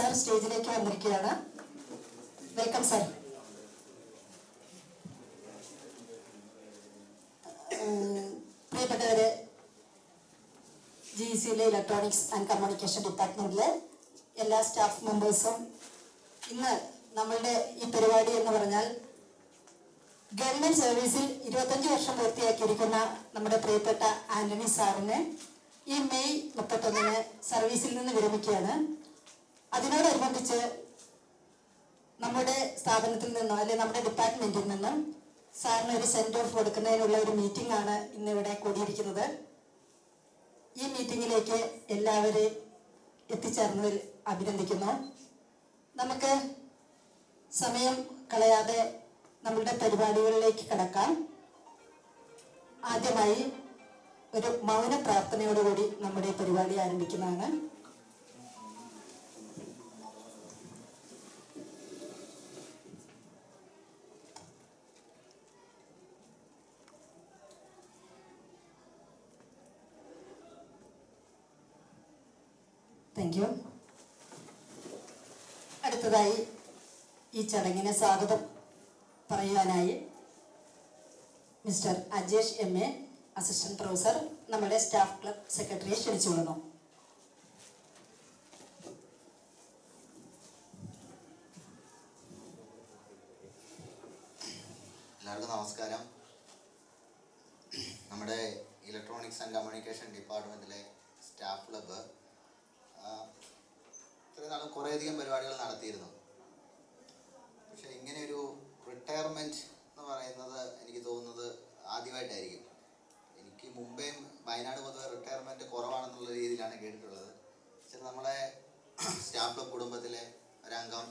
Sir സ്റ്റേജിലേക്ക് വന്നിരിക്കുകയാണ്. Welcome sir. പ്രിയപ്പെട്ടവരെ, GECയിലെ ഇലക്ട്രോണിക്സ് ആൻഡ് കമ്മ്യൂണിക്കേഷൻ ഡിപ്പാർട്ട്മെന്റിലെ എല്ലാ സ്റ്റാഫ് മെമ്പേഴ്സും, ഇന്ന് നമ്മളുടെ ഈ പരിപാടി എന്ന് പറഞ്ഞാൽ ഗവൺമെന്റ് സർവീസിൽ 25 വർഷം പൂർത്തിയാക്കിയിരിക്കുന്ന നമ്മുടെ പ്രിയപ്പെട്ട ആന്റണി സാറിന് ഈ മെയ് 31 സർവീസിൽ നിന്ന് വിരമിക്കുകയാണ്. അതിനോടനുബന്ധിച്ച് നമ്മുടെ സ്ഥാപനത്തിൽ നിന്നും അല്ലെങ്കിൽ നമ്മുടെ ഡിപ്പാർട്ട്മെന്റിൽ നിന്നും സാറിന് ഒരു സെൻഡ് ഓഫ് കൊടുക്കുന്നതിനുള്ള ഒരു മീറ്റിംഗ് ആണ് ഇന്നിവിടെ കൂടിയിരിക്കുന്നത്. ഈ മീറ്റിംഗിലേക്ക് എല്ലാവരെയും എത്തിച്ചേർന്നതിൽ അഭിനന്ദിക്കുന്നു. നമുക്ക് സമയം കളയാതെ നമ്മളുടെ പരിപാടികളിലേക്ക് കടക്കാം. ആദ്യമായി ഒരു മൗന പ്രാർത്ഥനയോടുകൂടി നമ്മുടെ പരിപാടി ആരംഭിക്കുന്നതാണ്. Thank you. അടുത്തതായി ഈ ചടങ്ങിന് സ്വാഗതം പറയുവാനായി mister Ajesh MA, assistant professor, നമ്മുടെ സ്റ്റാഫ് ക്ലബ് സെക്രട്ടറിയെ ക്ഷണിച്ചുകൊള്ളുന്നു. എല്ലാവർക്കും നമസ്കാരം. നമ്മുടെ ഇലക്ട്രോണിക്സ് ആൻഡ് കമ്മ്യൂണിക്കേഷൻ ഡിപ്പാർട്ട്മെൻറ്റിലെ സ്റ്റാഫ് ക്ലബ്ബ് ഇത്രയും നാളും കുറേയധികം പരിപാടികൾ നടത്തിയിരുന്നു. പക്ഷേ ഇങ്ങനെയൊരു റിട്ടയർമെൻറ്റ് എന്ന് പറയുന്നത് എനിക്ക് തോന്നുന്നത് ആദ്യമായിട്ടായിരിക്കും. എനിക്ക് മുമ്പേ വയനാട് പൊതുവെ റിട്ടയർമെൻറ്റ് കുറവാണെന്നുള്ള രീതിയിലാണ് കേട്ടിട്ടുള്ളത്. പക്ഷേ നമ്മളെ സ്റ്റാഫ് ക്ലബ് കുടുംബത്തിലെ ഒരംഗം,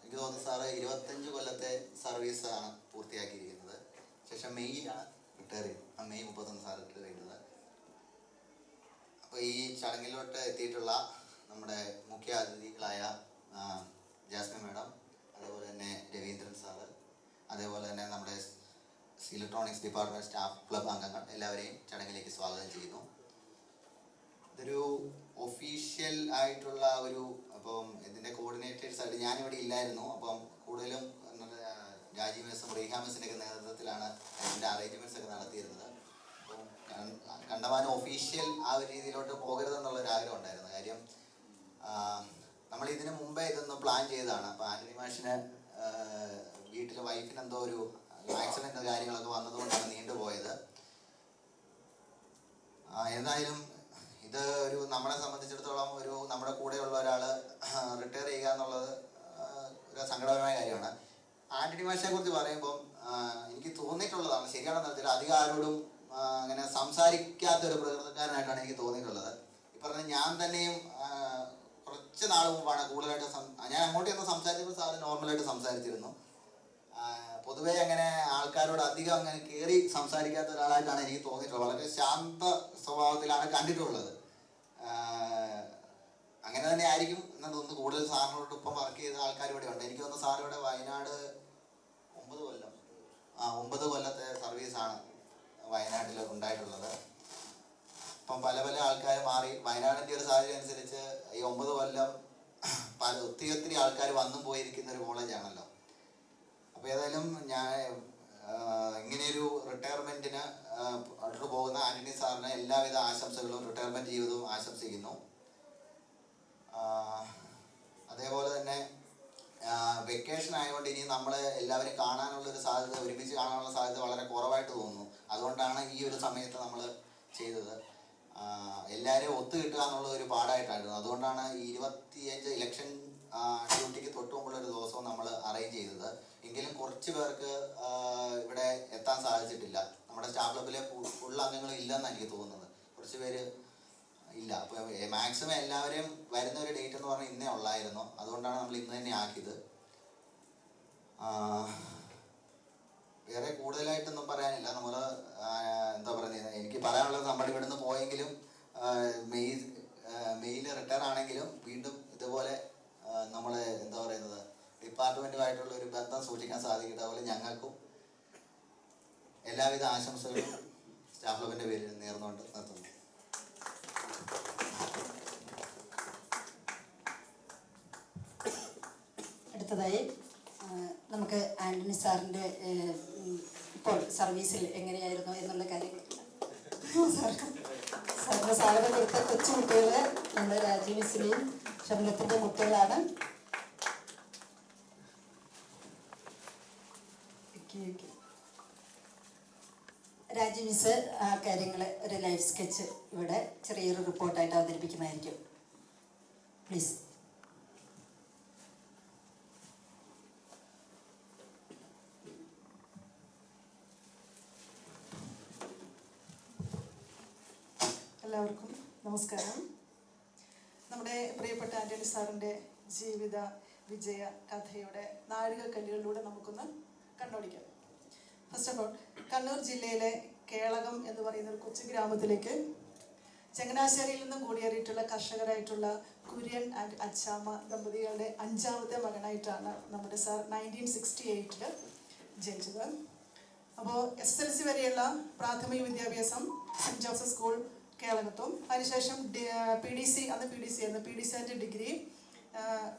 എനിക്ക് തോന്നുന്നു സാറ് 25 കൊല്ലത്തെ സർവീസാണ് പൂർത്തിയാക്കിയിരിക്കുന്നത്. ശേഷം മെയ്യിലാണ് റിട്ടയർ ചെയ്തത്. മെയ് 31 സാർ റിട്ടയർ ചെയ്തത്. അപ്പോൾ ഈ ചടങ്ങിലോട്ട് എത്തിയിട്ടുള്ള നമ്മുടെ മുഖ്യ അതിഥികളായ ജാസ്മിൻ മാഡം, അതേപോലെ തന്നെ രവീന്ദ്രൻ സാറ്, അതേപോലെ തന്നെ നമ്മുടെ ഇലക്ട്രോണിക്സ് ഡിപ്പാർട്ട്മെൻറ്റ് സ്റ്റാഫ് ക്ലബ് അംഗങ്ങൾ എല്ലാവരെയും ചടങ്ങിലേക്ക് സ്വാഗതം ചെയ്യുന്നു. ഇതൊരു ഒഫീഷ്യൽ ആയിട്ടുള്ള അപ്പം ഇതിൻ്റെ കോർഡിനേറ്റേഴ്സായിട്ട് ഞാനിവിടെ ഇല്ലായിരുന്നു. അപ്പം കൂടുതലും രാജീവ് മെസ്സും റീഹാമസിൻ്റെയൊക്കെ നേതൃത്വത്തിലാണ് ഇതിൻ്റെ അറേഞ്ച്മെൻറ്റ്സ് ഒക്കെ നടത്തിയിരുന്നത്. അപ്പം കണ്ടമാനം ഒഫീഷ്യൽ ആ ഒരു രീതിയിലോട്ട് പോകരുതെന്നുള്ളൊരു ആഗ്രഹം ഉണ്ടായിരുന്നു. കാര്യം നമ്മൾ ഇതിന് മുമ്പേ ഇതൊന്ന് പ്ലാൻ ചെയ്തതാണ്. അപ്പോൾ ആന്റണി മാഷിന് വീട്ടിലെ വൈഫിന് എന്തോ ഒരു ആക്സിഡൻറ്റ് കാര്യങ്ങളൊക്കെ വന്നതുകൊണ്ടാണ് നീണ്ടുപോയത്. എന്തായാലും ഇത് നമ്മളെ സംബന്ധിച്ചിടത്തോളം നമ്മുടെ കൂടെയുള്ള ഒരാൾ റിട്ടയർ ചെയ്യുക എന്നുള്ളത് ഒരു സങ്കടകരമായ കാര്യമാണ്. ആന്റണി മാഷിനെ കുറിച്ച് പറയുമ്പം എനിക്ക് തോന്നിയിട്ടുള്ളതാണ്, ശരിയാണെന്ന് വെച്ചാൽ അധികം ആരോടും അങ്ങനെ സംസാരിക്കാത്തൊരു പ്രകൃതക്കാരനായിട്ടാണ് എനിക്ക് തോന്നിയിട്ടുള്ളത്. ഈ പറഞ്ഞ ഞാൻ തന്നെയും കുറച്ച് നാൾ മുമ്പാണ് കൂടുതലായിട്ട് ഞാൻ അങ്ങോട്ട് ചെന്ന് സംസാരിച്ചപ്പോൾ സാറ് നോർമലായിട്ട് സംസാരിച്ചിരുന്നു. പൊതുവേ അങ്ങനെ ആൾക്കാരോട് അധികം അങ്ങനെ കയറി സംസാരിക്കാത്ത ഒരാളായിട്ടാണ് എനിക്ക് തോന്നിയിട്ടുള്ളത്. വളരെ ശാന്ത സ്വഭാവത്തിലാണ് കണ്ടിട്ടുള്ളത്. അങ്ങനെ തന്നെ ആയിരിക്കും എന്ന് തോന്നുന്നു. കൂടുതൽ സാറിനോട് ഇപ്പം വർക്ക് ചെയ്ത ആൾക്കാർ ഇവിടെ ഉണ്ട്. എനിക്ക് തോന്നുന്നു സാർ ഇവിടെ വയനാട് 9 കൊല്ലത്തെ സർവീസാണ് വയനാട്ടിൽ ഉണ്ടായിട്ടുള്ളത്. ഇപ്പം പല പല ആൾക്കാർ മാറി. വയനാടിൻ്റെ ഒരു സാഹചര്യം അനുസരിച്ച് ഈ 9 കൊല്ലം ഒത്തിരി ആൾക്കാർ വന്നും പോയിരിക്കുന്ന ഒരു കോളേജാണല്ലോ. അപ്പോൾ ഏതായാലും ഞാൻ ഇങ്ങനെയൊരു റിട്ടയർമെൻറ്റിന് അടുത്ത് പോകുന്ന ആന്റണി സാറിന് എല്ലാവിധ ആശംസകളും, റിട്ടയർമെൻറ്റ് ജീവിതവും ആശംസിക്കുന്നു. അതേപോലെ തന്നെ വെക്കേഷൻ ആയതുകൊണ്ട് ഇനി നമ്മൾ എല്ലാവരും കാണാനുള്ളൊരു സാധ്യത, ഒരുമിച്ച് കാണാനുള്ള സാധ്യത വളരെ കുറവായിട്ട് തോന്നുന്നു. അതുകൊണ്ടാണ് ഈ ഒരു സമയത്ത് നമ്മൾ ചെയ്തത്. എല്ലാവരെയും ഒത്തു കിട്ടുക എന്നുള്ള ഒരു പാടായിട്ടായിരുന്നു. അതുകൊണ്ടാണ് ഈ 25 ഇലക്ഷൻ ഡ്യൂട്ടിക്ക് തൊട്ട് മുമ്പുള്ളൊരു ദിവസവും നമ്മൾ അറേഞ്ച് ചെയ്തത്. എങ്കിലും കുറച്ച് പേർക്ക് ഇവിടെ എത്താൻ സാധിച്ചിട്ടില്ല. നമ്മുടെ സ്റ്റാഫ് ക്ലബിലെ ഫുൾ അംഗങ്ങൾ ഇല്ലെന്നാണ് എനിക്ക് തോന്നുന്നത്. കുറച്ച് പേര് ഇല്ല. അപ്പോൾ മാക്സിമം എല്ലാവരെയും വരുന്ന ഒരു ഡേറ്റ് എന്ന് പറഞ്ഞാൽ ഇന്നേ ഉള്ളായിരുന്നു. അതുകൊണ്ടാണ് നമ്മൾ ഇന്ന് തന്നെ ആക്കിയത്. വേറെ കൂടുതലായിട്ടൊന്നും പറയാനില്ല. നമ്മൾ എന്താ പറയുന്നത്, എനിക്ക് പറയാനുള്ളത് നമ്മൾ ഇവിടുന്ന് പോയെങ്കിലും മെയ്യിൽ റിട്ടയർ ആണെങ്കിലും വീണ്ടും ഇതുപോലെ നമ്മൾ എന്താ പറയുന്നത് ഡിപ്പാർട്ട്മെൻറ്റുമായിട്ടുള്ള ഒരു ബന്ധം സൂക്ഷിക്കാൻ സാധിക്കട്ടെ. അതുപോലെ ഞങ്ങൾക്കും എല്ലാവിധ ആശംസകളും സ്റ്റാഫ് ക്ലബിൻ്റെ പേരിൽ നേർന്നുകൊണ്ട് നിർത്തുന്നു. അടുത്തതായി നമുക്ക് ആൻ്റണി സാറിൻ്റെ ഇപ്പോൾ സർവീസിൽ എങ്ങനെയായിരുന്നു എന്നുള്ള കാര്യങ്ങളൊക്കെ സാറിന് സ്വാഗതം കൊടുത്ത കൊച്ചു കുട്ടികൾ നമ്മുടെ രാജീവ് മിസ്സിനെയും ഷംലത്തിൻ്റെ കുട്ടികളാണ്. രാജീവ് മിസ് ആ കാര്യങ്ങൾ ഒരു ലൈഫ് സ്കെച്ച് ഇവിടെ ചെറിയൊരു റിപ്പോർട്ടായിട്ട് അവതരിപ്പിക്കുന്നതായിരിക്കും. പ്ലീസ്. എല്ലാവർക്കും നമസ്കാരം. നമ്മുടെ പ്രിയപ്പെട്ട ആൻ്റണി സാറിൻ്റെ ജീവിത വിജയ കഥയുടെ നാഴികക്കല്ലുകളിലൂടെ നമുക്കൊന്ന് കണ്ണോടിക്കാം. ഫസ്റ്റ് ഓഫ് ഓൾ, കണ്ണൂർ ജില്ലയിലെ കേളകം എന്ന് പറയുന്ന ഒരു കൊച്ചു ഗ്രാമത്തിലേക്ക് ചങ്ങനാശ്ശേരിയിൽ നിന്നും കൂടിയേറിയിട്ടുള്ള കർഷകരായിട്ടുള്ള കുര്യൻ ആൻഡ് അച്ചാമ്മ ദമ്പതികളുടെ 5ാമത്തെ മകനായിട്ടാണ് നമ്മുടെ സാർ 1968 ജനിച്ചത്. അപ്പോൾ SSLC വരെയുള്ള പ്രാഥമിക വിദ്യാഭ്യാസം സെൻറ്റ് ജോസഫ് സ്കൂൾ കേളകത്തും, അതിനുശേഷം PDC ആൻഡ് ഡിഗ്രി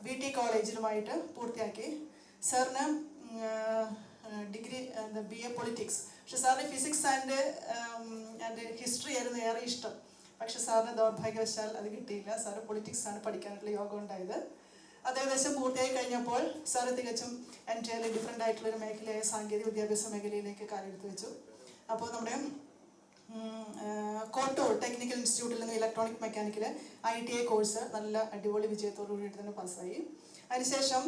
BT കോളേജിലുമായിട്ട് പൂർത്തിയാക്കി. സാറിന് ഡിഗ്രി BA പൊളിറ്റിക്സ്. പക്ഷെ സാറിന് ഫിസിക്സ് ആൻഡ് ഹിസ്റ്ററി ആയിരുന്നു ഏറെ ഇഷ്ടം. പക്ഷെ സാറിന് ദൗർഭാഗ്യവശാൽ അത് കിട്ടിയില്ല. സാറ് പൊളിറ്റിക്സ് ആണ് പഠിക്കാനുള്ള യോഗം ഉണ്ടായത്. അത് ഏകദേശം പൂർത്തിയായി കഴിഞ്ഞപ്പോൾ സാറ് തികച്ചും എൻറ്റയർലി ഡിഫറെൻ്റ് ആയിട്ടുള്ളൊരു മേഖലയായ സാങ്കേതിക വിദ്യാഭ്യാസ മേഖലയിലേക്ക് കാലെടുത്ത് വെച്ചു. അപ്പോൾ നമ്മുടെ കോട്ടൂർ ടെക്നിക്കൽ ഇൻസ്റ്റിറ്റ്യൂട്ടിൽ നിന്ന് ഇലക്ട്രോണിക് മെക്കാനിക്കൽ ITI കോഴ്സ് നല്ല അടിപൊളി വിജയത്തോടു കൂടിയിട്ട് തന്നെ പാസ്സായി. അതിനുശേഷം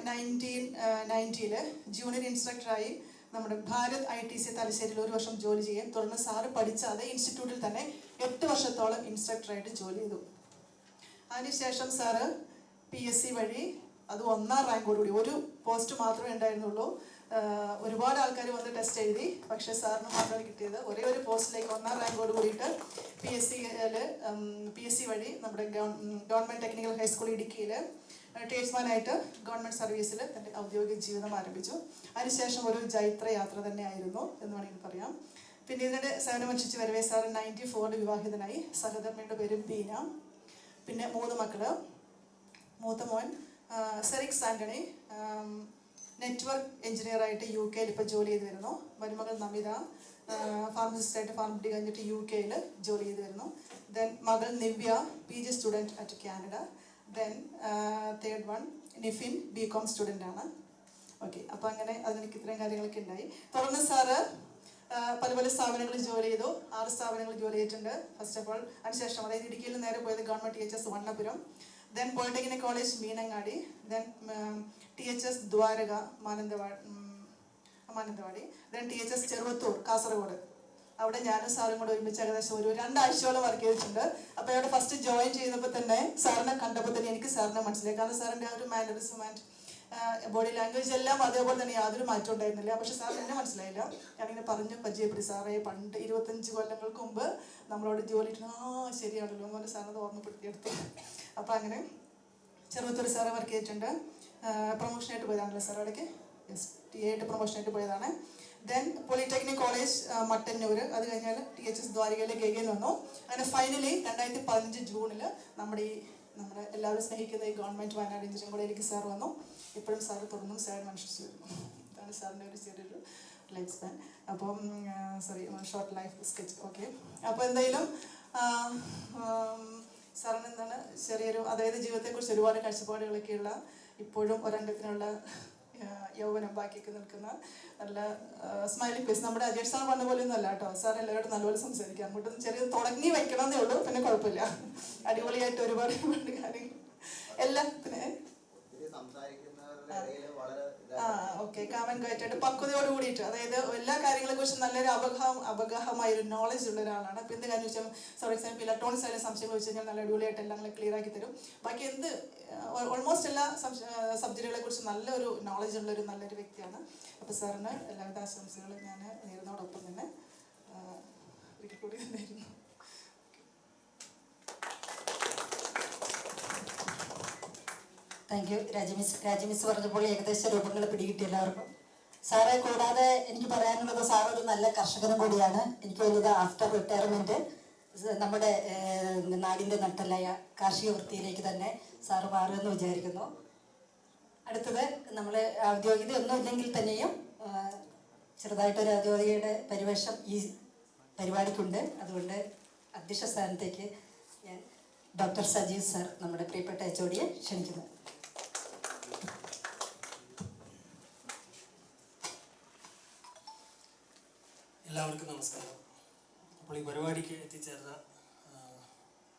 1990 ജൂനിയർ ഇൻസ്ട്രക്ടറായി നമ്മുടെ ഭാരത് ITC തലശ്ശേരിയിൽ 1 വർഷം ജോലി ചെയ്യും. തുടർന്ന് സാറ് പഠിച്ച അതേ ഇൻസ്റ്റിറ്റ്യൂട്ടിൽ തന്നെ 8 വർഷത്തോളം ഇൻസ്ട്രക്ടറായിട്ട് ജോലി ചെയ്തു. അതിനുശേഷം സാറ് PSC വഴി, അത് 1ാം റാങ്കോടുകൂടി, ഒരു പോസ്റ്റ് മാത്രമേ ഉണ്ടായിരുന്നുള്ളൂ. ഒരുപാട് ആൾക്കാർ വന്ന് ടെസ്റ്റ് എഴുതി, പക്ഷേ സാറിന് മാത്രമാണ് കിട്ടിയത്. ഒരേ ഒരു പോസ്റ്റിലേക്ക് 1ാം റാങ്കോട് കൂടിയിട്ട് PSC വഴി നമ്മുടെ ഗവൺമെൻറ് ടെക്നിക്കൽ ഹൈസ്കൂൾ ഇടുക്കിയിൽ ടേഴ്സ്മാനായിട്ട് ഗവൺമെൻറ് സർവീസിൽ തൻ്റെ ഔദ്യോഗിക ജീവിതം ആരംഭിച്ചു. അതിനുശേഷം ഒരു ജൈത്ര യാത്ര തന്നെ ആയിരുന്നു എന്ന് വേണമെങ്കിൽ പറയാം. പിന്നെ ഇതിൻ്റെ സേവനമനുഷ്ഠിച്ച് വരവേ സാർ 94 വിവാഹിതനായി. സഹധർമ്മിയുടെ പേര് ബീന. പിന്നെ 3 മക്കള്. മൂത്ത മോൻ സെറിക്സ് ആൻ്റണി നെറ്റ്വർക്ക് എഞ്ചിനീയറായിട്ട് UK ഇപ്പോൾ ജോലി ചെയ്ത് വരുന്നു. മരുമകൾ നമിത ഫാർമസിസ്റ്റായിട്ട് ഫാർമഡി കഴിഞ്ഞിട്ട് UK ജോലി ചെയ്ത് വരുന്നു. ദെൻ മകൾ Nivya PG student at Canada. Then third one Nifin BCom student ആണ്. ഓക്കെ, അപ്പോൾ അങ്ങനെ അതിനെനിക്ക് ഇത്രയും കാര്യങ്ങളൊക്കെ ഉണ്ടായി. തുടർന്ന് സാറ് പല സ്ഥാപനങ്ങളിൽ ജോലി ചെയ്തു. 6 സ്ഥാപനങ്ങളിൽ ജോലി ചെയ്തിട്ടുണ്ട്. ഫസ്റ്റ് ഓഫ് ഓൾ അതിനുശേഷം, അതായത് ഇടുക്കിയിൽ നിന്ന് നേരെ പോയത് government THS Vannappuram, then polytechnic college Meenangadi, then THS Dwaraka Mananthavady, then THS Cheruvathur Kasaragod. അവിടെ ഞാനും സാറും കൂടെ ഒരുമിച്ച് ഏകദേശം ഒരു 2 ആഴ്ചയോളം വർക്ക് ചെയ്തിട്ടുണ്ട്. അപ്പോൾ അവിടെ ഫസ്റ്റ് ജോയിൻ ചെയ്യുന്നപ്പോൾ തന്നെ സാറിനെ കണ്ടപ്പോൾ തന്നെ എനിക്ക് സാറിനെ മനസ്സിലായി. കാരണം സാറിൻ്റെ ആ ഒരു മാനറിസം ആൻഡ് ബോഡി ലാംഗ്വേജ് എല്ലാം അതേപോലെ തന്നെ യാതൊരു മാറ്റം ഉണ്ടായിരുന്നില്ല. പക്ഷെ സാർ എന്നെ മനസ്സിലായില്ല. ഞാനിങ്ങനെ പറഞ്ഞു പരിചയപ്പെടുത്തി, സാറേ പണ്ട് 25 കൊല്ലങ്ങൾക്ക് മുമ്പ് നമ്മളോട് ജോലി ശരിയാണല്ലോ എന്ന് പറഞ്ഞ് സാറിനത് ഓർമ്മപ്പെടുത്തിയെടുത്തു. അപ്പോൾ അങ്ങനെ ചെറുവത്തൂർ സാറ് വർക്ക് ചെയ്തിട്ടുണ്ട്. പ്രൊമോഷനായിട്ട് പോയതാണല്ലോ സാർ അവിടേക്ക്. TA പ്രൊമോഷനായിട്ട് പോയതാണ്. ദെൻ പോളിടെക്നിക് കോളേജ് മട്ടന്നൂർ, അത് കഴിഞ്ഞാൽ THS ദ്വാരകയിലേക്ക് ഗഗൻ വന്നു. അങ്ങനെ ഫൈനലി 2015 ജൂണിൽ നമ്മുടെ എല്ലാവരും സ്നേഹിക്കുന്ന ഈ ഗവൺമെൻറ് വയനാട് എഞ്ചിനീയറിംഗ് കോളേജിലേക്ക് സാർ വന്നു. ഇപ്പോഴും സാർ തുടർന്നും സേവനം അനുഷ്ഠിച്ചു വരുന്നു. ഇതാണ് സാറിൻ്റെ ഒരു ചെറിയൊരു ലൈഫ് സ്പാൻ. അപ്പം ഷോർട്ട് ലൈഫ് സ്കെച്ച്. ഓക്കെ, അപ്പോൾ എന്തായാലും സാറിന് എന്താണ് ചെറിയൊരു, അതായത് ജീവിതത്തെക്കുറിച്ച് ഒരുപാട് കാഴ്ചപ്പാടുകളൊക്കെയുള്ള, ഇപ്പോഴും ഒരംഗത്തിനുള്ള യൗവനം ബാക്കിയൊക്കെ നിൽക്കുന്ന നല്ല സ്മൈലിംഗ് ഫേസ്. നമ്മുടെ അജയ് സാർ പറഞ്ഞ പോലെയൊന്നും അല്ല കേട്ടോ. സാർ എല്ലാവരോടും നല്ലപോലെ സംസാരിക്കാം. അങ്ങോട്ടൊന്നും ചെറിയ തുടങ്ങി വയ്ക്കണമെന്നേ ഉള്ളൂ, പിന്നെ കുഴപ്പമില്ല. അടിപൊളിയായിട്ട് ഒരുപാട് കാര്യങ്ങൾ എല്ലാത്തിനും ഓക്കെ കാമൻ ക്വയറ്റായിട്ട് പക്വതയോട് കൂടിയിട്ട്, അതായത് എല്ലാ കാര്യങ്ങളെ കുറിച്ച് നല്ലൊരു അവഗാഹമായ ഒരു നോളജ് ഉള്ള ഒരാളാണ്. അപ്പോൾ എന്ത് കാര്യം വെച്ചാൽ ഫോർ എക്സാമ്പിൾ ഇലക്ട്രോണിക്സ് ആയാലും സംശയങ്ങൾ വെച്ച് കഴിഞ്ഞാൽ നല്ല അടിപൊളിയായിട്ട് എല്ലാം ക്ലിയർ ആക്കി തരും. ബാക്കി ഓൾമോസ്റ്റ് എല്ലാ സബ്ജക്റ്റുകളെ കുറിച്ച് നല്ലൊരു നോളജ് ഉള്ളൊരു നല്ലൊരു വ്യക്തിയാണ്. അപ്പോൾ സാറിന് എല്ലാവിധ ആശംസകളും ഞാൻ നേരുന്നതോടൊപ്പം തന്നെ ഒരിക്കൽ കൂടി തന്നെയായിരുന്നു. Thank you. രാജി മിസ് പറഞ്ഞപ്പോൾ ഏകദേശ രൂപങ്ങൾ പിടികിട്ടി എല്ലാവർക്കും. സാറെ കൂടാതെ എനിക്ക് പറയാനുള്ളത്, സാർ ഒരു നല്ല കർഷകനും കൂടിയാണ്. എനിക്ക് തോന്നുന്നത് ആഫ്റ്റർ റിട്ടയർമെൻറ്റ് നമ്മുടെ നാടിൻ്റെ നട്ടലായ കാർഷിക വൃത്തിയിലേക്ക് തന്നെ സാറ് മാറുമെന്ന് വിചാരിക്കുന്നു. അടുത്തത് നമ്മൾ ഔദ്യോഗികത ഒന്നും ഇല്ലെങ്കിൽ തന്നെയും ചെറുതായിട്ടൊരു ഔദ്യോഗികയുടെ പരിവേഷം ഈ പരിപാടിക്കുണ്ട്. അതുകൊണ്ട് അധ്യക്ഷ സ്ഥാനത്തേക്ക് ഞാൻ ഡോക്ടർ സജീവ് സാർ, നമ്മുടെ പ്രിയപ്പെട്ട HOD ക്ഷണിക്കുന്നു. എല്ലാവർക്കും നമസ്കാരം. അപ്പോൾ ഈ പരിപാടിക്ക് എത്തിച്ചേർന്ന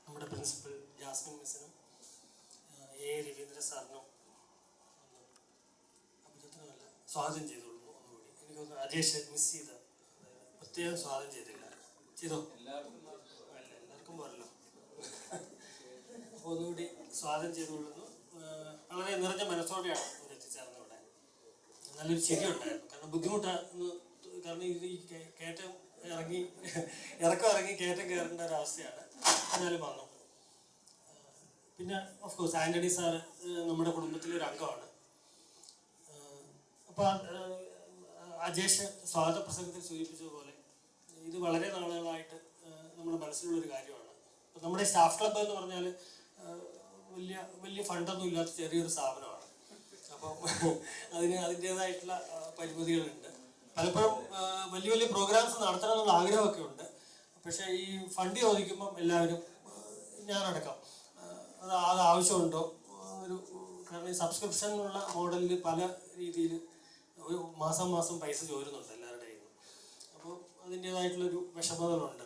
നമ്മുടെ പ്രിൻസിപ്പൽ ജാസ്മിൻ മിസ്സിനും A. രവീന്ദ്രൻ സാറിനും അഭിനന്ദനമല്ല സ്വാഗതം ചെയ്തോളൂ. ഒന്നുകൂടി എനിക്കൊന്ന് അജേഷ് മിസ് ചെയ്ത പ്രത്യേകം സ്വാഗതം ചെയ്തില്ല. ചെയ്തോ? എല്ലാവർക്കും പോരല്ലോ. അപ്പോൾ ഒന്നുകൂടി സ്വാഗതം ചെയ്തുകൊള്ളുന്നു. വളരെ നിറഞ്ഞ മനസ്സോടെയാണ് ഇവിടെ എത്തിച്ചേർന്നത്. ഇവിടെ നല്ലൊരു ചിരി ഉണ്ടായിരുന്നു. കാരണം ബുദ്ധിമുട്ടാണ്. കാരണം ഇത് ഈ കയറ്റം ഇറക്കം ഇറങ്ങി കയറ്റം കയറേണ്ട ഒരവസ്ഥയാണ്. എന്നാലും വന്നു. പിന്നെ ഓഫ് കോഴ്സ് ആൻ്റണി സാറ് നമ്മുടെ കുടുംബത്തിലെ ഒരു അംഗമാണ്. അപ്പോൾ അജേഷ് സ്വാഗത പ്രസംഗത്തിൽ സൂചിപ്പിച്ചതുപോലെ ഇത് വളരെ നാളുകളായിട്ട് നമ്മുടെ മനസ്സിലുള്ളൊരു കാര്യമാണ്. അപ്പോൾ നമ്മുടെ സ്റ്റാഫ് ക്ലബ്ബ് എന്ന് പറഞ്ഞാൽ വലിയ ഫണ്ടൊന്നും ഇല്ലാത്ത ചെറിയൊരു സ്ഥാപനമാണ്. അപ്പം അതിൻ്റേതായിട്ടുള്ള പരിമിതികളുണ്ട്. പലപ്പോഴും വലിയ പ്രോഗ്രാംസ് നടത്തണമെന്നുള്ള ആഗ്രഹമൊക്കെ ഉണ്ട്. പക്ഷേ ഈ ഫണ്ട് ചോദിക്കുമ്പം എല്ലാവരും ഞാനടക്കം അത് ആവശ്യമുണ്ടോ കാരണം ഈ സബ്സ്ക്രിപ്ഷനുള്ള മോഡലിൽ പല രീതിയിൽ ഒരു മാസം പൈസ ചോരുന്നുണ്ട് എല്ലാവരുടെ കയ്യിൽ നിന്നും. അപ്പോൾ അതിൻ്റേതായിട്ടുള്ളൊരു വിഷമതകളുണ്ട്.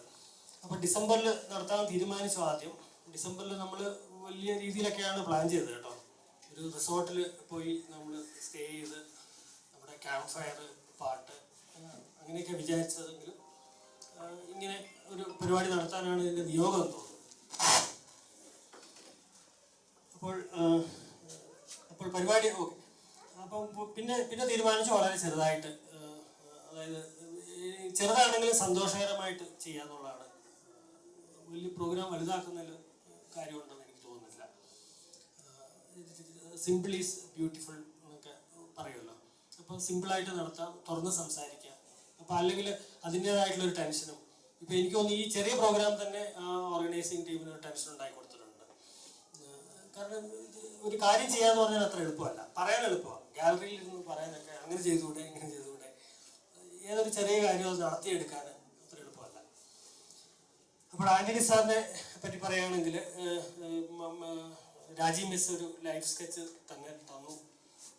അപ്പോൾ ഡിസംബറിൽ നടത്താൻ തീരുമാനിച്ചു. ആദ്യം ഡിസംബറിൽ നമ്മൾ വലിയ രീതിയിലൊക്കെയാണ് പ്ലാൻ ചെയ്തത് കേട്ടോ. ഒരു റിസോർട്ടിൽ പോയി നമ്മൾ സ്റ്റേ ചെയ്ത് നമ്മുടെ ക്യാമ്പ് ഫയർ, പാട്ട്, അങ്ങനെയൊക്കെ വിചാരിച്ചതെങ്കിലും ഇങ്ങനെ ഒരു പരിപാടി നടത്താനാണ് ഇതിൻ്റെ നിയോഗം തോന്നുന്നത്. അപ്പോൾ പരിപാടി ഓക്കെ. അപ്പം പിന്നെ തീരുമാനിച്ചു വളരെ ചെറുതായിട്ട്, അതായത് ചെറുതാണെങ്കിലും സന്തോഷകരമായിട്ട് ചെയ്യാന്നുള്ളതാണ്. വലിയ പ്രോഗ്രാം വലുതാക്കുന്നതിൽ കാര്യമുണ്ടെന്ന് എനിക്ക് തോന്നുന്നില്ല. സിമ്പിൾ ഈസ് ബ്യൂട്ടിഫുൾ എന്നൊക്കെ പറയുമല്ലോ. അപ്പോൾ സിമ്പിളായിട്ട് നടത്താം, തുറന്ന് സംസാരിക്കാം. അപ്പോൾ അല്ലെങ്കിൽ അതിൻ്റേതായിട്ടുള്ളൊരു ടെൻഷനും ഇപ്പോൾ എനിക്ക് തോന്നുന്നു ഈ ചെറിയ പ്രോഗ്രാം തന്നെ ഓർഗനൈസിങ് ടീമിന് ഒരു ടെൻഷൻ ഉണ്ടാക്കി കൊടുത്തിട്ടുണ്ട്. കാരണം ഒരു കാര്യം ചെയ്യാന്ന് പറഞ്ഞാൽ അത്ര എളുപ്പമല്ല. പറയാൻ എളുപ്പമാണ്, ഗാലറിയിൽ ഇരുന്ന് പറയാനൊക്കെ അങ്ങനെ ചെയ്തുകൂടെ ഇങ്ങനെ ചെയ്തുകൂടെ. ഏതൊരു ചെറിയ കാര്യം അത് നടത്തിയെടുക്കാൻ അത്ര എളുപ്പമല്ല. അപ്പോൾ ആൻ്റണി സാറിനെ പറ്റി പറയുകയാണെങ്കിൽ രാജീവ് മിസ് ഒരു ലൈഫ് സ്കെച്ച് തന്നു.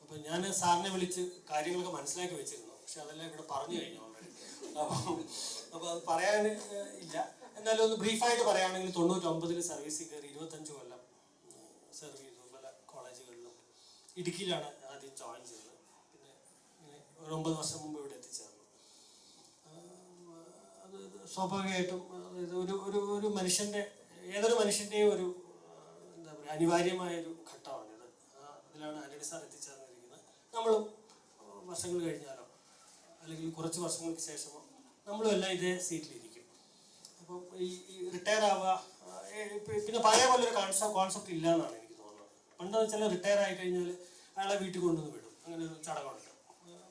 അപ്പോൾ ഞാൻ സാറിനെ വിളിച്ച് കാര്യങ്ങളൊക്കെ മനസ്സിലാക്കി വെച്ചിരുന്നു. പക്ഷെ അതെല്ലാം ഇവിടെ പറഞ്ഞു കഴിഞ്ഞു ഓൾറെഡി. അപ്പോൾ അത് പറയാൻ ഇല്ല. എന്നാലും ഒന്ന് ബ്രീഫായിട്ട് പറയുകയാണെങ്കിൽ 99 സർവീസിൽ കയറി 25 കൊല്ലം സെർവ് ചെയ്തു പല കോളേജുകളിലും. ഇടുക്കിയിലാണ് ആദ്യം ജോയിൻ ചെയ്തത്. പിന്നെ ഇങ്ങനെ ഒരു 9 വർഷം മുമ്പ് ഇവിടെ എത്തിച്ചേർന്നു. അത് സ്വാഭാവികമായിട്ടും ഒരു മനുഷ്യൻ്റെ ഏതൊരു മനുഷ്യൻ്റെയും ഒരു എന്താ പറയുക അനിവാര്യമായൊരു ഘട്ടമാണിത്. അതിലാണ് ആൻ്റണി സാർ എത്തിച്ചേർന്നിരിക്കുന്നത്. നമ്മളും വർഷങ്ങൾ കഴിഞ്ഞാലോ അല്ലെങ്കിൽ കുറച്ച് വർഷങ്ങൾക്ക് ശേഷമോ നമ്മളും എല്ലാം ഇതേ സീറ്റിലിരിക്കും. അപ്പം ഈ റിട്ടയർ ആവുക പിന്നെ പഴയ പോലെ ഒരു കോൺസെപ്റ്റ് ഇല്ല എന്നാണ് എനിക്ക് തോന്നുന്നത്. പണ്ടെന്ന് വെച്ചാൽ റിട്ടയർ ആയി കഴിഞ്ഞാൽ അയാളെ വീട്ടിൽ കൊണ്ടുവന്ന് വിടും. അങ്ങനെ ഒരു ചടങ്ങുണ്ട്.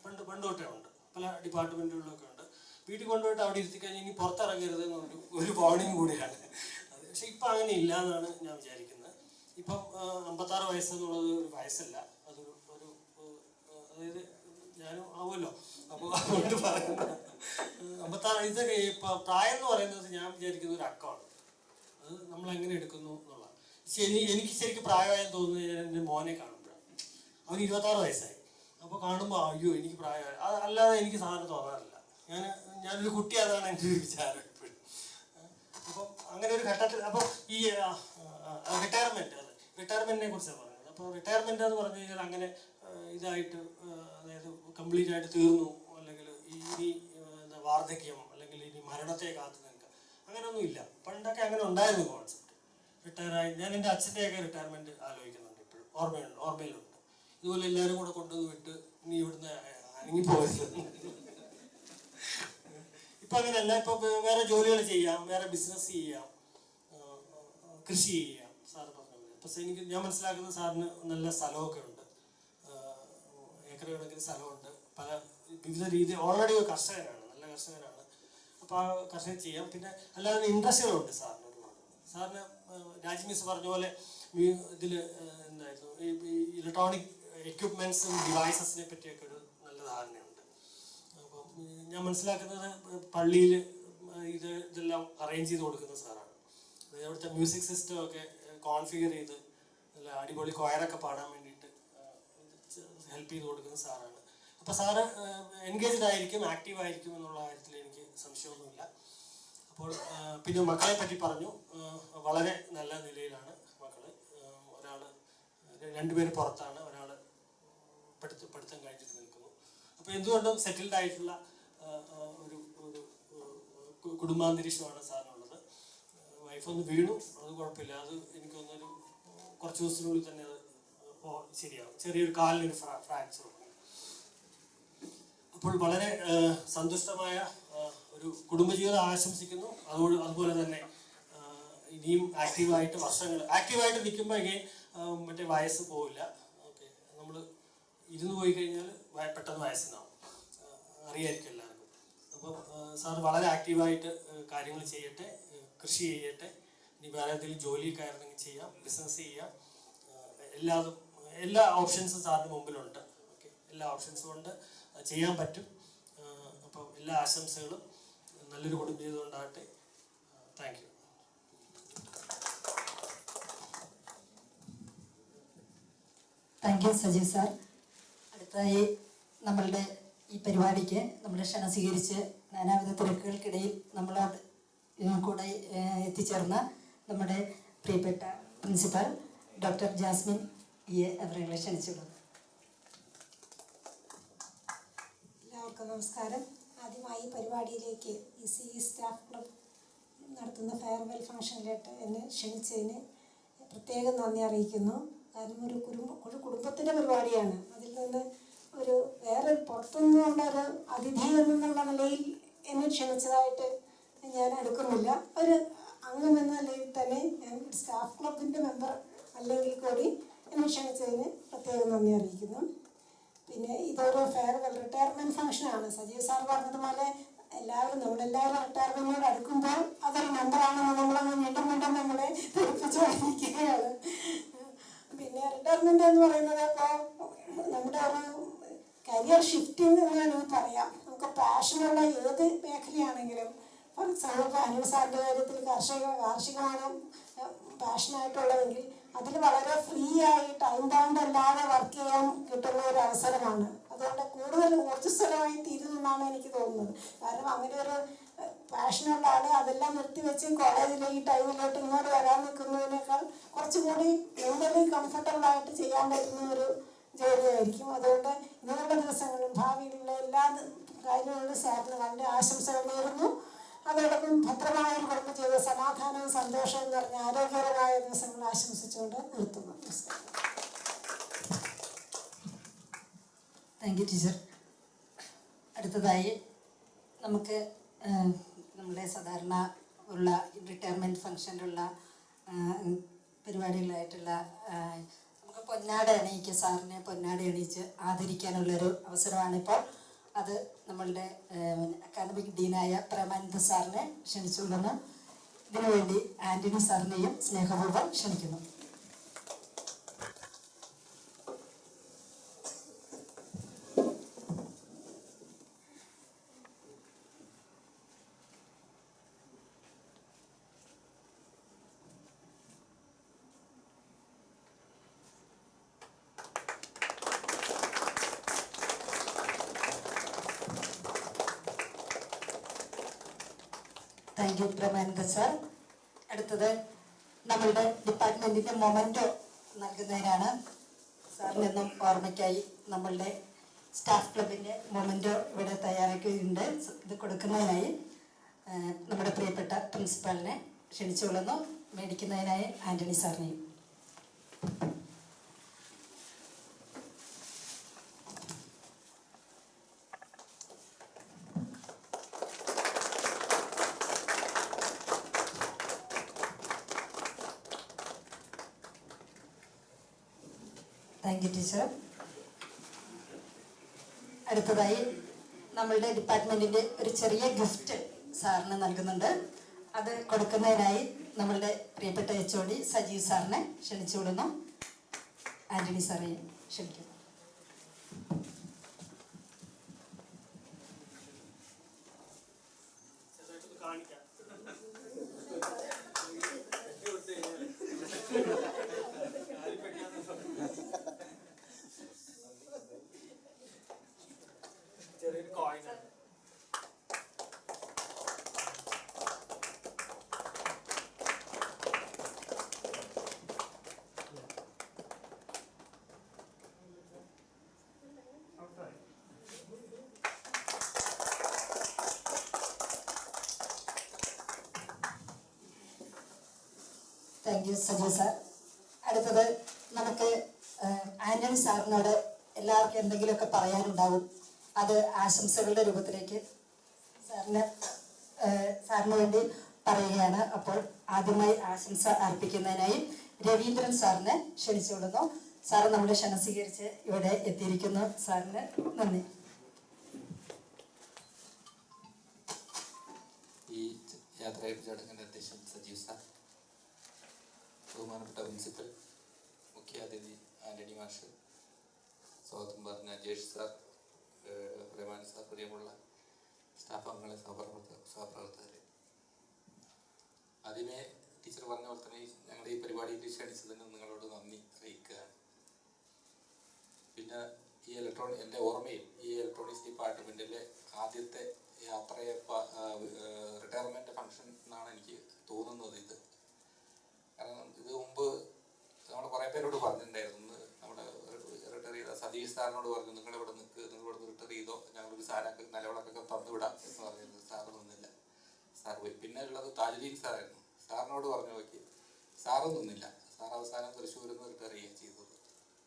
പണ്ട് തൊട്ടേ ഉണ്ട്, പല ഡിപ്പാർട്ട്മെൻറ്റുകളിലൊക്കെ ഉണ്ട്. വീട്ടിൽ കൊണ്ടുപോയിട്ട് അവിടെ ഇരുത്തി കഴിഞ്ഞാൽ ഇനി പുറത്തിറങ്ങരുത് എന്നൊരു വാർണിംഗ് കൂടിയാണ്. പക്ഷെ ഇപ്പം അങ്ങനെ ഇല്ല എന്നാണ് ഞാൻ വിചാരിക്കുന്നത്. ഇപ്പം 56 വയസ്സെന്നുള്ളത് ഒരു വയസ്സല്ല, അതൊരു അതായത് ഞാനും ആവുമല്ലോ. അപ്പോൾ അതുകൊണ്ട് പറയുന്നത് 56 ഇതൊക്കെ പ്രായം എന്ന് പറയുന്നത് ഞാൻ വിചാരിക്കുന്ന ഒരു അക്കമാണ്. അത് നമ്മൾ എങ്ങനെ എടുക്കുന്നു എന്നുള്ളതാണ്. എനിക്ക് ശരിക്കും പ്രായമായെന്ന് തോന്നുന്നത് എൻ്റെ മോനെ കാണുമ്പോഴാണ്. അവന് 26 വയസ്സായി. അപ്പോൾ കാണുമ്പോൾ അയ്യോ എനിക്ക് പ്രായമായി. അല്ലാതെ എനിക്ക് സാധനം തോന്നാറില്ല. ഞാനൊരു കുട്ടിയാണെന്നാണ് എൻ്റെ ഒരു വിചാരം എപ്പോഴും. അപ്പം അങ്ങനെ ഒരു ഘട്ടത്തിൽ അപ്പോൾ ഈ റിട്ടയർമെൻറ്റിനെ കുറിച്ചാണ് പറഞ്ഞത്. അപ്പോൾ റിട്ടയർമെൻറ്റ് എന്ന് പറഞ്ഞു കഴിഞ്ഞാൽ അങ്ങനെ ഇതായിട്ട് അതായത് കംപ്ലീറ്റ് ആയിട്ട് തീർന്നു, അല്ലെങ്കിൽ ഇനി വാർദ്ധക്യം അല്ലെങ്കിൽ ഇനി മരണത്തെ കാത്തു നിൽക്കുക, അങ്ങനെയൊന്നും ഇല്ല. പണ്ടൊക്കെ അങ്ങനെ ഉണ്ടായിരുന്നു കോൺസെപ്റ്റ്. റിട്ടയറായി ഞാൻ എൻ്റെ അച്ഛൻ്റെയൊക്കെ റിട്ടയർമെൻറ്റ് ആലോചിക്കുന്നുണ്ട് ഇപ്പോഴും. ഓർമ്മയിലുണ്ട്. ഇതുപോലെ എല്ലാവരും കൂടെ കൊണ്ടുവന്ന് വിട്ട് നീ ഇവിടുന്ന് അനങ്ങിപ്പോയത്. ഇപ്പം അങ്ങനെയല്ല. ഇപ്പോൾ വേറെ ജോലികൾ ചെയ്യാം, വേറെ ബിസിനസ് ചെയ്യാം, കൃഷി ചെയ്യാം. സാറ് പറഞ്ഞത് അപ്പോൾ ഞാൻ മനസ്സിലാക്കുന്ന സാറിന് നല്ല സ്ഥലമൊക്കെ ഉണ്ട്, ഏക്കർ കണക്കിന് സ്ഥലമുണ്ട്. പല വിവിധ രീതി ഓൾറെഡി ഒരു കർഷകനാണ്, നല്ല കർഷകനാണ്. അപ്പോൾ ആ കർഷകൻ ചെയ്യാം. പിന്നെ അല്ലാതെ ഇൻട്രസ്റ്റുകളുണ്ട് സാറിന് ഒരുപാട്. സാറിന് രാജി മിസ് പറഞ്ഞ പോലെ ഇതിൽ എന്തായിരുന്നു ഈ ഇലക്ട്രോണിക് എക്യുപ്മെൻറ്റ്സും ഡിവൈസസിനെ പറ്റിയൊക്കെ ഒരു നല്ല ധാരണയുണ്ട്. അപ്പം ഞാൻ മനസ്സിലാക്കുന്നത് പള്ളിയിൽ ഇതെല്ലാം അറേഞ്ച് ചെയ്ത് കൊടുക്കുന്ന സാറാണ്. അവിടുത്തെ മ്യൂസിക് സിസ്റ്റം ഒക്കെ കോൺഫിഗർ ചെയ്ത് നല്ല അടിപൊളി കൊയറൊക്കെ പാടാൻ വേണ്ടിയിട്ട് ഹെൽപ്പ് ചെയ്ത് കൊടുക്കുന്ന സാറാണ്. അപ്പോൾ സാറ് എൻഗേജ്ഡ് ആയിരിക്കും, ആക്റ്റീവ് ആയിരിക്കും എന്നുള്ള കാര്യത്തിൽ എനിക്ക് സംശയമൊന്നുമില്ല. അപ്പോൾ പിന്നെ മക്കളെ പറ്റി പറഞ്ഞു. വളരെ നല്ല നിലയിലാണ് മക്കൾ. ഒരാൾ 2 പേര് പുറത്താണ്, ഒരാൾ പഠിത്തം കഴിഞ്ഞിട്ട് നിൽക്കുന്നു. അപ്പോൾ എന്തുകൊണ്ടും സെറ്റിൽഡ് ആയിട്ടുള്ള ഒരു കുടുംബാന്തരീക്ഷമാണ് സാറിനുള്ളത്. വൈഫൊന്ന് വീണു, അത് കുഴപ്പമില്ല. അത് എനിക്കൊന്നൊരു കുറച്ച് ദിവസത്തിനുള്ളിൽ തന്നെ അത് ശരിയാവും. ചെറിയൊരു കാലിനൊരു ഫ്രാക്ചർ. അപ്പോൾ വളരെ സന്തുഷ്ടമായ ഒരു കുടുംബജീവിതം ആശംസിക്കുന്നു. അതുപോലെ തന്നെ ഇനിയും ആക്റ്റീവായിട്ട് ആക്റ്റീവായിട്ട് നിൽക്കുമ്പോൾ മറ്റേ വയസ്സ് പോവില്ല. ഓക്കെ, നമ്മൾ ഇരുന്ന് പോയി കഴിഞ്ഞാൽ പെട്ടെന്ന് വയസ്സിനാവും, അറിയായിരിക്കും എല്ലാവർക്കും. അപ്പോൾ സാറ് വളരെ ആക്റ്റീവായിട്ട് കാര്യങ്ങൾ ചെയ്യട്ടെ, കൃഷി ചെയ്യട്ടെ, ഇനി വേറെ എന്തെങ്കിലും ജോലി കയറണമെങ്കിൽ ചെയ്യാം, ബിസിനസ് ചെയ്യാം. എല്ലാ ഓപ്ഷൻസും സാറിന് മുമ്പിലുണ്ട്. ഓക്കെ, എല്ലാ ഓപ്ഷൻസും ഉണ്ട്, ചെയ്യാൻ പറ്റും. അപ്പോൾ എല്ലാ ആശംസകളും, നല്ലൊരു കുടുംബജീവിതം ഉണ്ടാകട്ടെ. Thank you. Thank you Sajeev sir. അടുത്തതായി നമ്മളുടെ ഈ പരിപാടിക്ക് നമ്മുടെ ക്ഷണം സ്വീകരിച്ച് നാനാവിധ തിരക്കുകൾക്കിടയിൽ നമ്മളോട് കൂടെ എത്തിച്ചേർന്ന നമ്മുടെ പ്രിയപ്പെട്ട പ്രിൻസിപ്പൽ ഡോക്ടർ ജാസ്മിൻ അവരെ ക്ഷണിച്ചുള്ളൂ. എല്ലാവർക്കും നമസ്കാരം. ആദ്യമായി പരിപാടിയിലേക്ക് ഈ സ്റ്റാഫ് ക്ലബ് നടത്തുന്ന ഫെയർവെൽ ഫംഗ്ഷനിലേക്ക് എന്നെ ക്ഷണിച്ചതിന് പ്രത്യേകം നന്ദി അറിയിക്കുന്നു. കാരണം ഒരു കുടുംബത്തിൻ്റെ പരിപാടിയാണ്. അതിൽ നിന്ന് വേറെ പുറത്തുനിന്നുള്ള ഒരു അതിഥി എന്നുള്ള നിലയിൽ എന്നെ ക്ഷണിച്ചതായിട്ട് ഞാൻ എടുക്കുന്നില്ല. ഒരു അംഗം എന്ന നിലയിൽ തന്നെ ഞാൻ സ്റ്റാഫ് ക്ലബിൻ്റെ മെമ്പർ അല്ലെങ്കിൽ കൂടി എന്നെ ക്ഷണിച്ചതിന് പ്രത്യേകം നന്ദി അറിയിക്കുന്നു. പിന്നെ ഇതൊരു ഫെയർവെൽ റിട്ടയർമെൻറ്റ് ഫംഗ്ഷനാണ്. സജീവ് സാർ പറഞ്ഞതുപോലെ നമ്മളെല്ലാവരും റിട്ടയർമെൻറ്റിനോട് അടുക്കുമ്പോൾ അതൊരു മെമ്പറാണെന്ന് നമ്മളങ്ങ് വീണ്ടും നമ്മളെ തെളിപ്പിച്ചുകൊണ്ടിരിക്കുകയാണ്. പിന്നെ റിട്ടയർമെൻറ്റ് എന്ന് പറയുന്നത് ഇപ്പോൾ നമ്മുടെ ഒരു കരിയർ ഷിഫ്റ്റിംഗ് എന്ന് വേണമെങ്കിൽ പറയാം. നമുക്ക് പാഷനുള്ള ഏത് മേഖലയാണെങ്കിലും, ഫോർ എക്സാമ്പിൾ അനിൽ സാറിൻ്റെ കാര്യത്തിൽ കാർഷികമാണ് പാഷനായിട്ടുള്ളതെങ്കിൽ അതിൽ വളരെ ഫ്രീ ആയി ടൈം ബൗണ്ട് അല്ലാതെ വർക്ക് ചെയ്യാൻ കിട്ടുന്ന ഒരു അവസരമാണ്. അതുകൊണ്ട് കൂടുതൽ ഊർജ്ജസ്വലമായി തീരുമെന്നാണ് എനിക്ക് തോന്നുന്നത്. കാരണം അങ്ങനെ ഒരു പാഷനുള്ള ആൾ അതെല്ലാം നിർത്തിവെച്ച് കോളേജിലെ ഈ ടൈമിലോട്ട് ഇങ്ങോട്ട് വരാൻ നിൽക്കുന്നതിനേക്കാൾ കുറച്ചുകൂടി മെൻ്റലി കംഫർട്ടബിളായിട്ട് ചെയ്യാൻ പറ്റുന്ന ഒരു ജോലിയായിരിക്കും. അതുകൊണ്ട് ഇങ്ങനെയുള്ള ദിവസങ്ങളിൽ ഭാവിയിലുള്ള എല്ലാ കാര്യങ്ങളിലും സാറിന് വളരെ ആശംസകൾ നേരുന്നു. അതോടൊപ്പം ഭദ്രമായ ഒരു കുടുംബജീവിത സമാധാനവും സന്തോഷവും നിറഞ്ഞ ആരോഗ്യകരമായ ദിവസങ്ങൾ ആശംസിച്ചുകൊണ്ട് നിർത്തുന്നു. Thank you teacher. അടുത്തതായി നമുക്ക് നമ്മുടെ സാധാരണ ഉള്ള റിട്ടയർമെൻറ്റ് ഫംഗ്ഷനിലുള്ള പരിപാടികളായിട്ടുള്ള നമുക്ക് പൊന്നാട അണിയിക്കുക, സാറിനെ പൊന്നാട അണിയിച്ച് ആദരിക്കാനുള്ളൊരു അവസരമാണിപ്പോൾ. അത് നമ്മളുടെ അക്കാദമിക് ഡീനായ പ്രേമാനന്ദ സാറിനെ ക്ഷണിച്ചുകൊള്ളുന്നു. ഇതിനുവേണ്ടി ആൻ്റണി സാറിനെയും സ്നേഹപൂർവ്വം ക്ഷണിക്കുന്നു. Thank you Premananda sir. അടുത്തത് നമ്മളുടെ ഡിപ്പാർട്ട്മെൻറ്റിൻ്റെ മൊമെൻറ്റോ നൽകുന്നതിനാണ്. സാറിനെന്നും ഓർമ്മയ്ക്കായി നമ്മളുടെ സ്റ്റാഫ് ക്ലബിൻ്റെ മൊമെൻറ്റോ ഇവിടെ തയ്യാറാക്കിയിട്ടുണ്ട്. ഇത് കൊടുക്കുന്നതിനായി നമ്മുടെ പ്രിയപ്പെട്ട പ്രിൻസിപ്പാളിനെ ക്ഷണിച്ചുകൊള്ളുന്നു. മേടിക്കുന്നതിനായി ആൻ്റണി സാറിനെയും. Thank you teacher. അടുത്തതായി നമ്മളുടെ ഡിപ്പാർട്ട്മെൻറ്റിൻ്റെ ഒരു ചെറിയ ഗിഫ്റ്റ് സാറിന് നൽകുന്നുണ്ട്. അത് കൊടുക്കുന്നതിനായി നമ്മളുടെ പ്രിയപ്പെട്ട HOD സജീവ് സാറിനെ ക്ഷണിച്ചുകൊള്ളുന്നു. ആൻ്റണി സാറെ ക്ഷണിക്കുന്നു. Thank you Saju sir. അടുത്തത് നമുക്ക് ആന്റണി സാറിനോട് എല്ലാവർക്കും എന്തെങ്കിലുമൊക്കെ പറയാനുണ്ടാവും. അത് ആശംസകളുടെ രൂപത്തിലേക്ക് സാറിന് വേണ്ടി പറയുകയാണ്. അപ്പോൾ ആദ്യമായി ആശംസ അർപ്പിക്കുന്നതിനായി രവീന്ദ്രൻ സാറിനെ ക്ഷണിച്ചുകൊള്ളുന്നു. സാറ് നമ്മുടെ ക്ഷണം സ്വീകരിച്ച് ഇവിടെ എത്തിയിരിക്കുന്നു. സാറിന് നന്ദി. ഈ യാത്രയുടെ ചടങ്ങിൻ്റെ അധ്യക്ഷൻ സജീവ് സാർ, ബഹുമാനപ്പെട്ട പ്രിൻസിപ്പൽ, മുഖ്യാതിഥി ആന്റണി മാഷ്, സ്വാഗതം പറഞ്ഞ ജേഷ് സാർ, റഹ്മാൻ സാർ, പ്രിയമുള്ള സ്റ്റാഫ് അംഗങ്ങളെ, സഹപ്രവർത്തകരെ, ആദ്യമേ ടീച്ചർ പറഞ്ഞ പോലെ തന്നെ ഞങ്ങളുടെ ഈ പരിപാടിയിൽ ക്ഷണിച്ചതിന് നിങ്ങളോട് നന്ദി അറിയിക്കുകയാണ്. പിന്നെ എൻ്റെ ഓർമ്മയിൽ ഈ ഇലക്ട്രോണിക്സ് ഡിപ്പാർട്ട്മെൻറ്റിലെ ആദ്യത്തെ യാത്രയെ റിട്ടയർമെൻറ്റ് ഫംഗ്ഷൻ എന്നാണ് എനിക്ക് തോന്നുന്നത് ഇത്. കാരണം ഇത് മുമ്പ് നമ്മൾ കുറേ പേരോട് പറഞ്ഞിട്ടുണ്ടായിരുന്നു. നമ്മുടെ റിട്ടയർ ചെയ്ത സതീഷ് സാറിനോട് പറഞ്ഞു, നിങ്ങളിവിടെ നിങ്ങളിവിടെ റിട്ടയർ ചെയ്തോ, ഞങ്ങളൊരു സാരൊക്കെ നിലവിളക്കൊക്കെ തന്നു വിടാം എന്ന് പറഞ്ഞിരുന്നു. സാറ് നിന്നില്ല, സാർ പോയി. പിന്നെ ഉള്ളത് താജുദ്ദീൻ സാറായിരുന്നു. സാറിനോട് പറഞ്ഞു നോക്കി, സാറും നിന്നില്ല. സാർ അവസാനം തൃശ്ശൂരിൽ നിന്ന് റിട്ടയർ ചെയ്യുക ചെയ്തത്.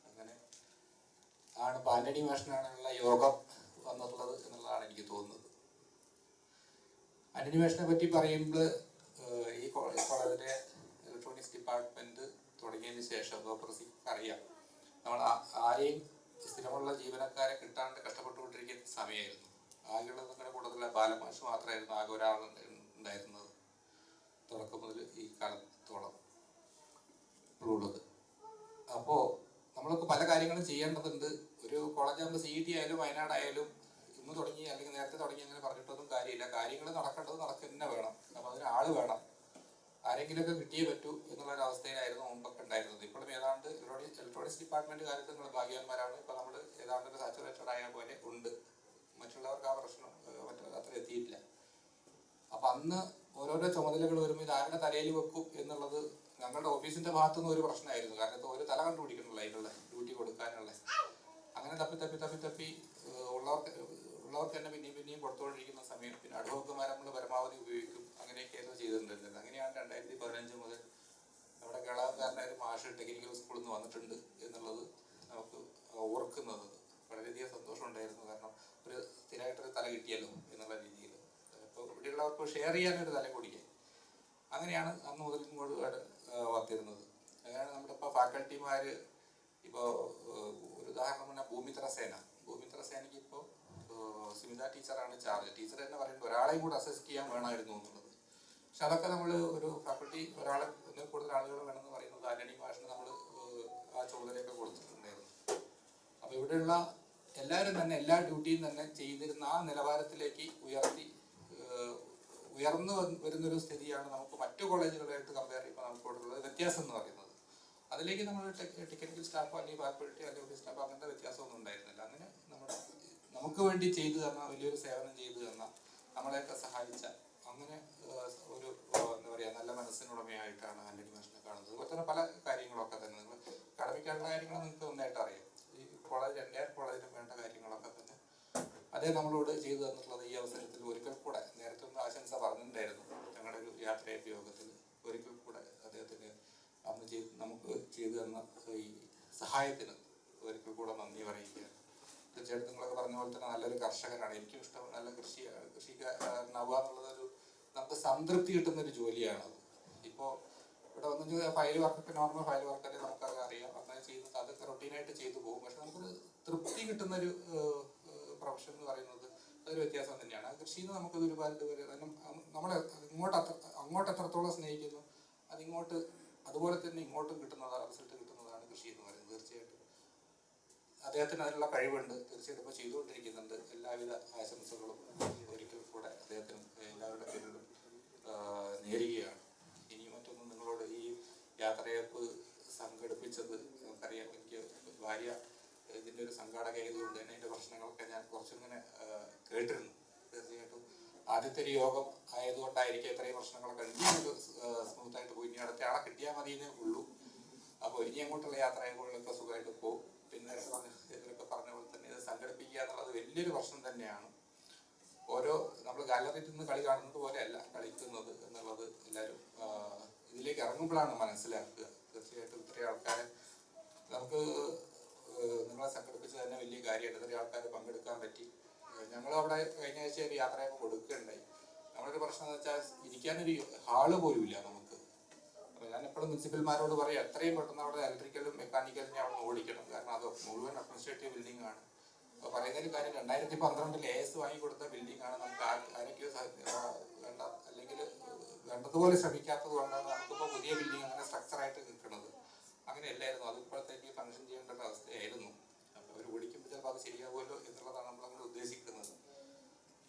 അങ്ങനെ ആണ് ഇപ്പോൾ ആന്റണി മാഷിനാണുള്ള യോഗം വന്നിട്ടുള്ളത് എന്നുള്ളതാണ് എനിക്ക് തോന്നുന്നത്. ആന്റണി മാഷിനെ പറ്റി പറയുമ്പോൾ ഈ കോളേജിലെ ഇലക്ട്രോണിക്സ് ഡിപ്പാർട്ട്മെൻറ്റ് തുടങ്ങിയതിന് ശേഷം അറിയാം, നമ്മൾ ആരെയും സ്ഥിരമുള്ള ജീവനക്കാരെ കിട്ടാണ്ട് കഷ്ടപ്പെട്ടുകൊണ്ടിരിക്കുന്ന സമയമായിരുന്നു. ആകെയുള്ളത് നിങ്ങളുടെ കൂടുതൽ ബാലമാഷ് മാത്രമായിരുന്നു ആകെ ഒരാൾ ഉണ്ടായിരുന്നത് തുടക്കം മുതൽ ഈ കാലത്തോളം ഉള്ളത്. അപ്പോൾ നമ്മൾക്ക് പല കാര്യങ്ങളും ചെയ്യേണ്ടതുണ്ട്. ഒരു കോളേജാകുമ്പോൾ CET ആയാലും വയനാടായാലും ഇന്ന് തുടങ്ങി അല്ലെങ്കിൽ നേരത്തെ തുടങ്ങി അങ്ങനെ പറഞ്ഞിട്ടൊന്നും കാര്യമില്ല. കാര്യങ്ങൾ നടക്കേണ്ടത് തന്നെ വേണം. അപ്പോൾ അതിന് ആൾ വേണം. ആരെങ്കിലുമൊക്കെ കിട്ടിയേ പറ്റൂ എന്നുള്ളൊരവസ്ഥയിലായിരുന്നു മുമ്പൊക്കെ ഉണ്ടായിരുന്നത്. ഇപ്പോഴും ഏതാണ്ട് ഇലക്ട്രോണിക്സ് ഡിപ്പാർട്ട്മെൻറ്റ് കാര്യത്തിൽ നിങ്ങൾ ഭാഗ്യവാന്മാരാണ്. ഇപ്പോൾ നമ്മൾ ഏതാണ്ട് ഒരു സാച്ചുറേറ്റഡ് ആയ പോലെ ഉണ്ട്. മറ്റുള്ളവർക്ക് ആ പ്രശ്നം അത്ര എത്തിയിട്ടില്ല. അപ്പം അന്ന് ഓരോരോ ചുമതലകൾ വരുമ്പോൾ ഇത് ആരുടെ തലയിൽ വെക്കും എന്നുള്ളത് ഞങ്ങളുടെ ഓഫീസിൻ്റെ ഭാഗത്തുനിന്ന് ഒരു പ്രശ്നമായിരുന്നു. കാരണം ഒരു തല കണ്ടുപിടിക്കണമല്ലോ അതിനുള്ള ഡ്യൂട്ടി കൊടുക്കാനുള്ള. അങ്ങനെ തപ്പി ഉള്ളവർക്ക് തന്നെ പിന്നെയും കൊടുത്തുകൊണ്ടിരിക്കുന്ന സമയം പിന്നെ അഡ്വോക്കന്മാരെ നമ്മൾ പരമാവധി ഉപയോഗിക്കും. അങ്ങനെയൊക്കെയായിരുന്നു ചെയ്തിട്ടുണ്ടായിരുന്നത്. അങ്ങനെയാണ് 2015 മുതൽ നമ്മുടെ കേരളക്കാരനായ ഒരു മാഷ് ടെക്നിക്കൽ സ്കൂളിൽ നിന്ന് വന്നിട്ടുണ്ട് എന്നുള്ളത് നമുക്ക് ഓർക്കുന്നത്. വളരെയധികം സന്തോഷമുണ്ടായിരുന്നു. കാരണം ഒരു സ്ഥിരമായിട്ടൊരു തല കിട്ടിയല്ലോ എന്നുള്ള രീതിയിൽ. ഇപ്പോൾ ഇവിടെയുള്ളവർക്ക് ഷെയർ ചെയ്യാനൊരു തല കൂടിയായി. അങ്ങനെയാണ് അന്ന് മുതൽ ഇങ്ങോട്ട് വന്നിരുന്നത്. അങ്ങനെയാണ് നമ്മുടെ ഇപ്പോൾ ഫാക്കൽറ്റിമാർ ഇപ്പോൾ ഒരു ഉദാഹരണം പറഞ്ഞാൽ ഭൂമിത്ര സേനയ്ക്ക് ഇപ്പോൾ സ്മിത ടീച്ചറാണ് ചാർജ്. ടീച്ചർ തന്നെ പറയുന്നത് ഒരാളെയും കൂടെ അസിസ്റ്റ് ചെയ്യാൻ വേണമായിരുന്നു എന്നുള്ളത്. പക്ഷെ അതൊക്കെ നമ്മൾ ഒരു ഫാക്കൽറ്റി ഒരാളെ ഒന്നിൽ കൂടുതൽ ആളുകൾ വേണമെന്ന് പറയുന്നത് ആന്റണി മാഷിന് നമ്മൾ ആ ചുമതലയൊക്കെ കൊടുത്തിട്ടുണ്ടായിരുന്നു. അപ്പോൾ ഇവിടെയുള്ള എല്ലാവരും തന്നെ എല്ലാ ഡ്യൂട്ടിയും തന്നെ ചെയ്തിരുന്ന ആ നിലവാരത്തിലേക്ക് ഉയർന്നു വരുന്നൊരു സ്ഥിതിയാണ് നമുക്ക് മറ്റു കോളേജുകളായിട്ട് കമ്പയർ ചെയ്യുമ്പോൾ നമുക്കുള്ള വ്യത്യാസം എന്ന് പറയുന്നത്. അതിലേക്ക് നമ്മൾ ടെക്നിക്കൽ സ്റ്റാഫോ അല്ലെങ്കിൽ ഫാക്കൽറ്റി അല്ലെങ്കിൽ സ്റ്റാഫ് അങ്ങനത്തെ വ്യത്യാസമൊന്നും ഉണ്ടായിരുന്നില്ല. അങ്ങനെ നമുക്ക് വേണ്ടി ചെയ്തു തന്ന വലിയൊരു സേവനം ചെയ്തു തന്ന നമ്മളെയൊക്കെ സഹായിച്ച അങ്ങനെ ഒരു എന്താ പറയുക നല്ല മനസ്സിനുടമയായിട്ടാണ് ആന്റണി മാഷിനെ കാണുന്നത്. അതുപോലെ തന്നെ പല കാര്യങ്ങളൊക്കെ തന്നെ നിങ്ങൾ അക്കാഡമിക്കായിട്ടുള്ള കാര്യങ്ങൾ നിങ്ങൾക്ക് നന്നായിട്ട് അറിയാം. ഈ എൻ്റെ കോളേജിലും വേണ്ട കാര്യങ്ങളൊക്കെ തന്നെ അതേ നമ്മളോട് ചെയ്തു തന്നിട്ടുള്ളത്. ഈ അവസരത്തിൽ ഒരിക്കൽ കൂടെ നേരത്തെ ഒന്ന് ആശംസ പറഞ്ഞിട്ടുണ്ടായിരുന്നു ഞങ്ങളുടെ ഒരു യാത്രയപ്പ് യോഗത്തിൽ. ഒരിക്കൽ കൂടെ അദ്ദേഹത്തിന് അന്ന് നമുക്ക് ചെയ്തു തന്ന ഈ സഹായത്തിന് ഒരിക്കൽ കൂടെ നന്ദി പറയുകയാണ്. തീർച്ചയായിട്ടും നിങ്ങളൊക്കെ പറഞ്ഞ പോലെ തന്നെ നല്ലൊരു കർഷകനാണ്. എനിക്കും ഇഷ്ടം നല്ല കൃഷിക്കാരനാവുക എന്നുള്ളതൊരു നമുക്ക് സംതൃപ്തി കിട്ടുന്നൊരു ജോലിയാണത്. ഇപ്പോൾ ഇവിടെ വന്ന് ഫയൽ വർക്കൊക്കെ നോർമൽ ഫയൽ വർക്കൊക്കെ നമുക്കത് അറിയാം. അങ്ങനെ ചെയ്യുന്നത് അതൊക്കെ റൊട്ടീനായിട്ട് ചെയ്തു പോകും. പക്ഷെ നമുക്കൊരു തൃപ്തി കിട്ടുന്നൊരു പ്രൊഫഷൻ എന്ന് പറയുന്നത് അതൊരു വ്യത്യാസം തന്നെയാണ്. കൃഷിന്ന് നമുക്കത് ഒരുപാട് നമ്മളെ അങ്ങോട്ട് എത്രത്തോളം സ്നേഹിക്കുന്നു അതിങ്ങോട്ട് അതുപോലെ തന്നെ ഇങ്ങോട്ടും റിസൾട്ട് കിട്ടുന്നതാണ് കൃഷി എന്ന് പറയുന്നത്. തീർച്ചയായിട്ടും അദ്ദേഹത്തിന് അതിനുള്ള കഴിവുണ്ട്. തീർച്ചയായിട്ടും ഇപ്പോൾ ചെയ്തുകൊണ്ടിരിക്കുന്നുണ്ട്. എല്ലാവിധ ആശംസകളും ഒരിക്കൽ കൂടെ അദ്ദേഹത്തിന് എല്ലാവരുടെ പേരിലും നേരുകയാണ്. ഇനി മറ്റൊന്നും നിങ്ങളോട് ഈ യാത്രയപ്പ് സംഘടിപ്പിച്ചത് നമുക്കറിയാം. എനിക്ക് ഭാര്യ ഇതിൻ്റെ ഒരു സംഘാടകയായതുകൊണ്ട് തന്നെ അതിൻ്റെ പ്രശ്നങ്ങളൊക്കെ ഞാൻ കുറച്ചിങ്ങനെ കേട്ടിരുന്നു. തീർച്ചയായിട്ടും ആദ്യത്തെ ഒരു യോഗം ആയതുകൊണ്ടായിരിക്കും ഇത്രയും പ്രശ്നങ്ങളൊക്കെ സ്മൂത്തായിട്ട് പോയി. ഇനി അടുത്ത ആളെ കിട്ടിയാൽ മതിയെന്നേ ഉള്ളൂ. അപ്പോൾ ഇനി അങ്ങോട്ടുള്ള യാത്ര ആയപ്പോഴൊക്കെ സുഖമായിട്ട് പോകും. പിന്നെ ഇവരൊക്കെ പറഞ്ഞ പോലെ തന്നെ ഇത് സംഘടിപ്പിക്കുക എന്നുള്ളത് വലിയൊരു പ്രശ്നം തന്നെയാണ്. ഓരോ നമ്മൾ ഗാലറിയിൽ നിന്ന് കളി കാണുന്നത് പോലെയല്ല കളിക്കുന്നത് എന്നുള്ളത് എല്ലാവരും ഇതിലേക്ക് ഇറങ്ങുമ്പോഴാണ് മനസ്സിലാക്കുക. തീർച്ചയായിട്ടും ഇത്രയും ആൾക്കാരെ നമുക്ക് നിങ്ങളെ സംഘടിപ്പിച്ച് തന്നെ വലിയ കാര്യമാണ്. ഇത്രയും ആൾക്കാർ പങ്കെടുക്കാൻ പറ്റി. ഞങ്ങളവിടെ കഴിഞ്ഞ ആഴ്ച ഒരു യാത്രയൊക്കെ കൊടുക്കുകയുണ്ടായി. നമ്മളൊരു പ്രശ്നം എന്ന് വെച്ചാൽ ഇരിക്കാനൊരു ഹാള് പോലും ഇല്ല നമുക്ക്. അപ്പോൾ ഞാൻ എപ്പോഴും മുനിസിപ്പൽമാരോട് പറയാം, എത്രയും പെട്ടെന്ന് അവിടെ ഇലക്ട്രിക്കലും മെക്കാനിക്കലിനെ അവിടെ ഓടിക്കണം. കാരണം അത് മുഴുവൻ അഡ്മിനിസ്ട്രേറ്റീവ് ബിൽഡിംഗ് ആണ്. അപ്പോൾ പറയുന്നൊരു കാര്യം 2012 AS വാങ്ങിക്കൊടുത്ത ബിൽഡിംഗ് ആണ്. നമുക്ക് ആരൊക്കെയോ വേണ്ട അല്ലെങ്കിൽ വേണ്ടതുപോലെ ശ്രമിക്കാത്തത് കൊണ്ടാണ് നമുക്കിപ്പോൾ പുതിയ ബിൽഡിംഗ് അങ്ങനെ സ്ട്രക്ചറായിട്ട് നിൽക്കുന്നത്. അങ്ങനെ അല്ലായിരുന്നു. അത് ഇപ്പോഴത്തേക്ക് ഫംഗ്ഷൻ ചെയ്യേണ്ട ഒരു അവസ്ഥയായിരുന്നു. അപ്പോൾ അവർ ഓടിക്കുമ്പോൾ ചിലപ്പോൾ അത് ശരിയാവുമല്ലോ എന്നുള്ളതാണ് നമ്മളങ്ങനെ ഉദ്ദേശിക്കുന്നത്.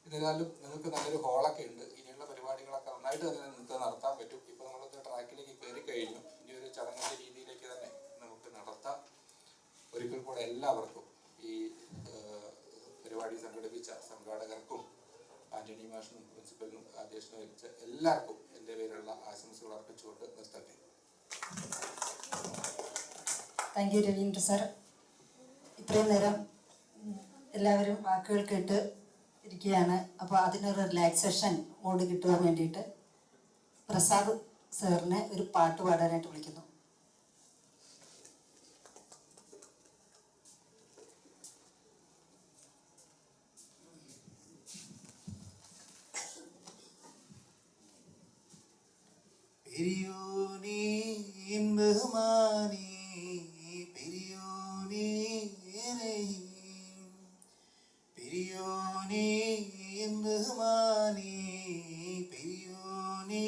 എന്നിരുന്നാലും നിങ്ങൾക്ക് നല്ലൊരു ഹോളൊക്കെ ഉണ്ട്. ഇനിയുള്ള പരിപാടികളൊക്കെ നന്നായിട്ട് തന്നെ നിങ്ങൾക്ക് നടത്താൻ പറ്റും. ഇപ്പോൾ നമ്മളൊക്കെ ട്രാക്കിലേക്ക് കയറി കഴിഞ്ഞു. ഇനി ഒരു ചടങ്ങിൻ്റെ രീതിയിലേക്ക് തന്നെ നമുക്ക് നടത്താം. ഒരിക്കൽ കൂടെ എല്ലാവർക്കും ഈ പരിപാടി സംഘടിപ്പിച്ച സംഘാടകർക്കും ആന്റണി മാഷിനും പ്രിൻസിപ്പലിനും അധ്യക്ഷനും വഹിച്ച എല്ലാവർക്കും എൻ്റെ പേരുള്ള ആശംസകൾ അർപ്പിച്ചുകൊണ്ട് നിർത്തട്ടെ. Thank you Ravindra sir. ഇത്രയും നേരം എല്ലാവരും വാക്കുകൾ കേട്ട് ഇരിക്കുകയാണ്. അപ്പോൾ അതിനൊരു റിലാക്സേഷൻ മോഡ് കിട്ടുവാൻ വേണ്ടിയിട്ട് പ്രസാദ് സാറിനെ ഒരു പാട്ട് പാടാനായിട്ട് വിളിക്കുന്നു. പെരിയോനേ ബഹുമാനേ പെരിയോനേ പെരിയോനേ ബഹുമാനേ പെരിയോനേ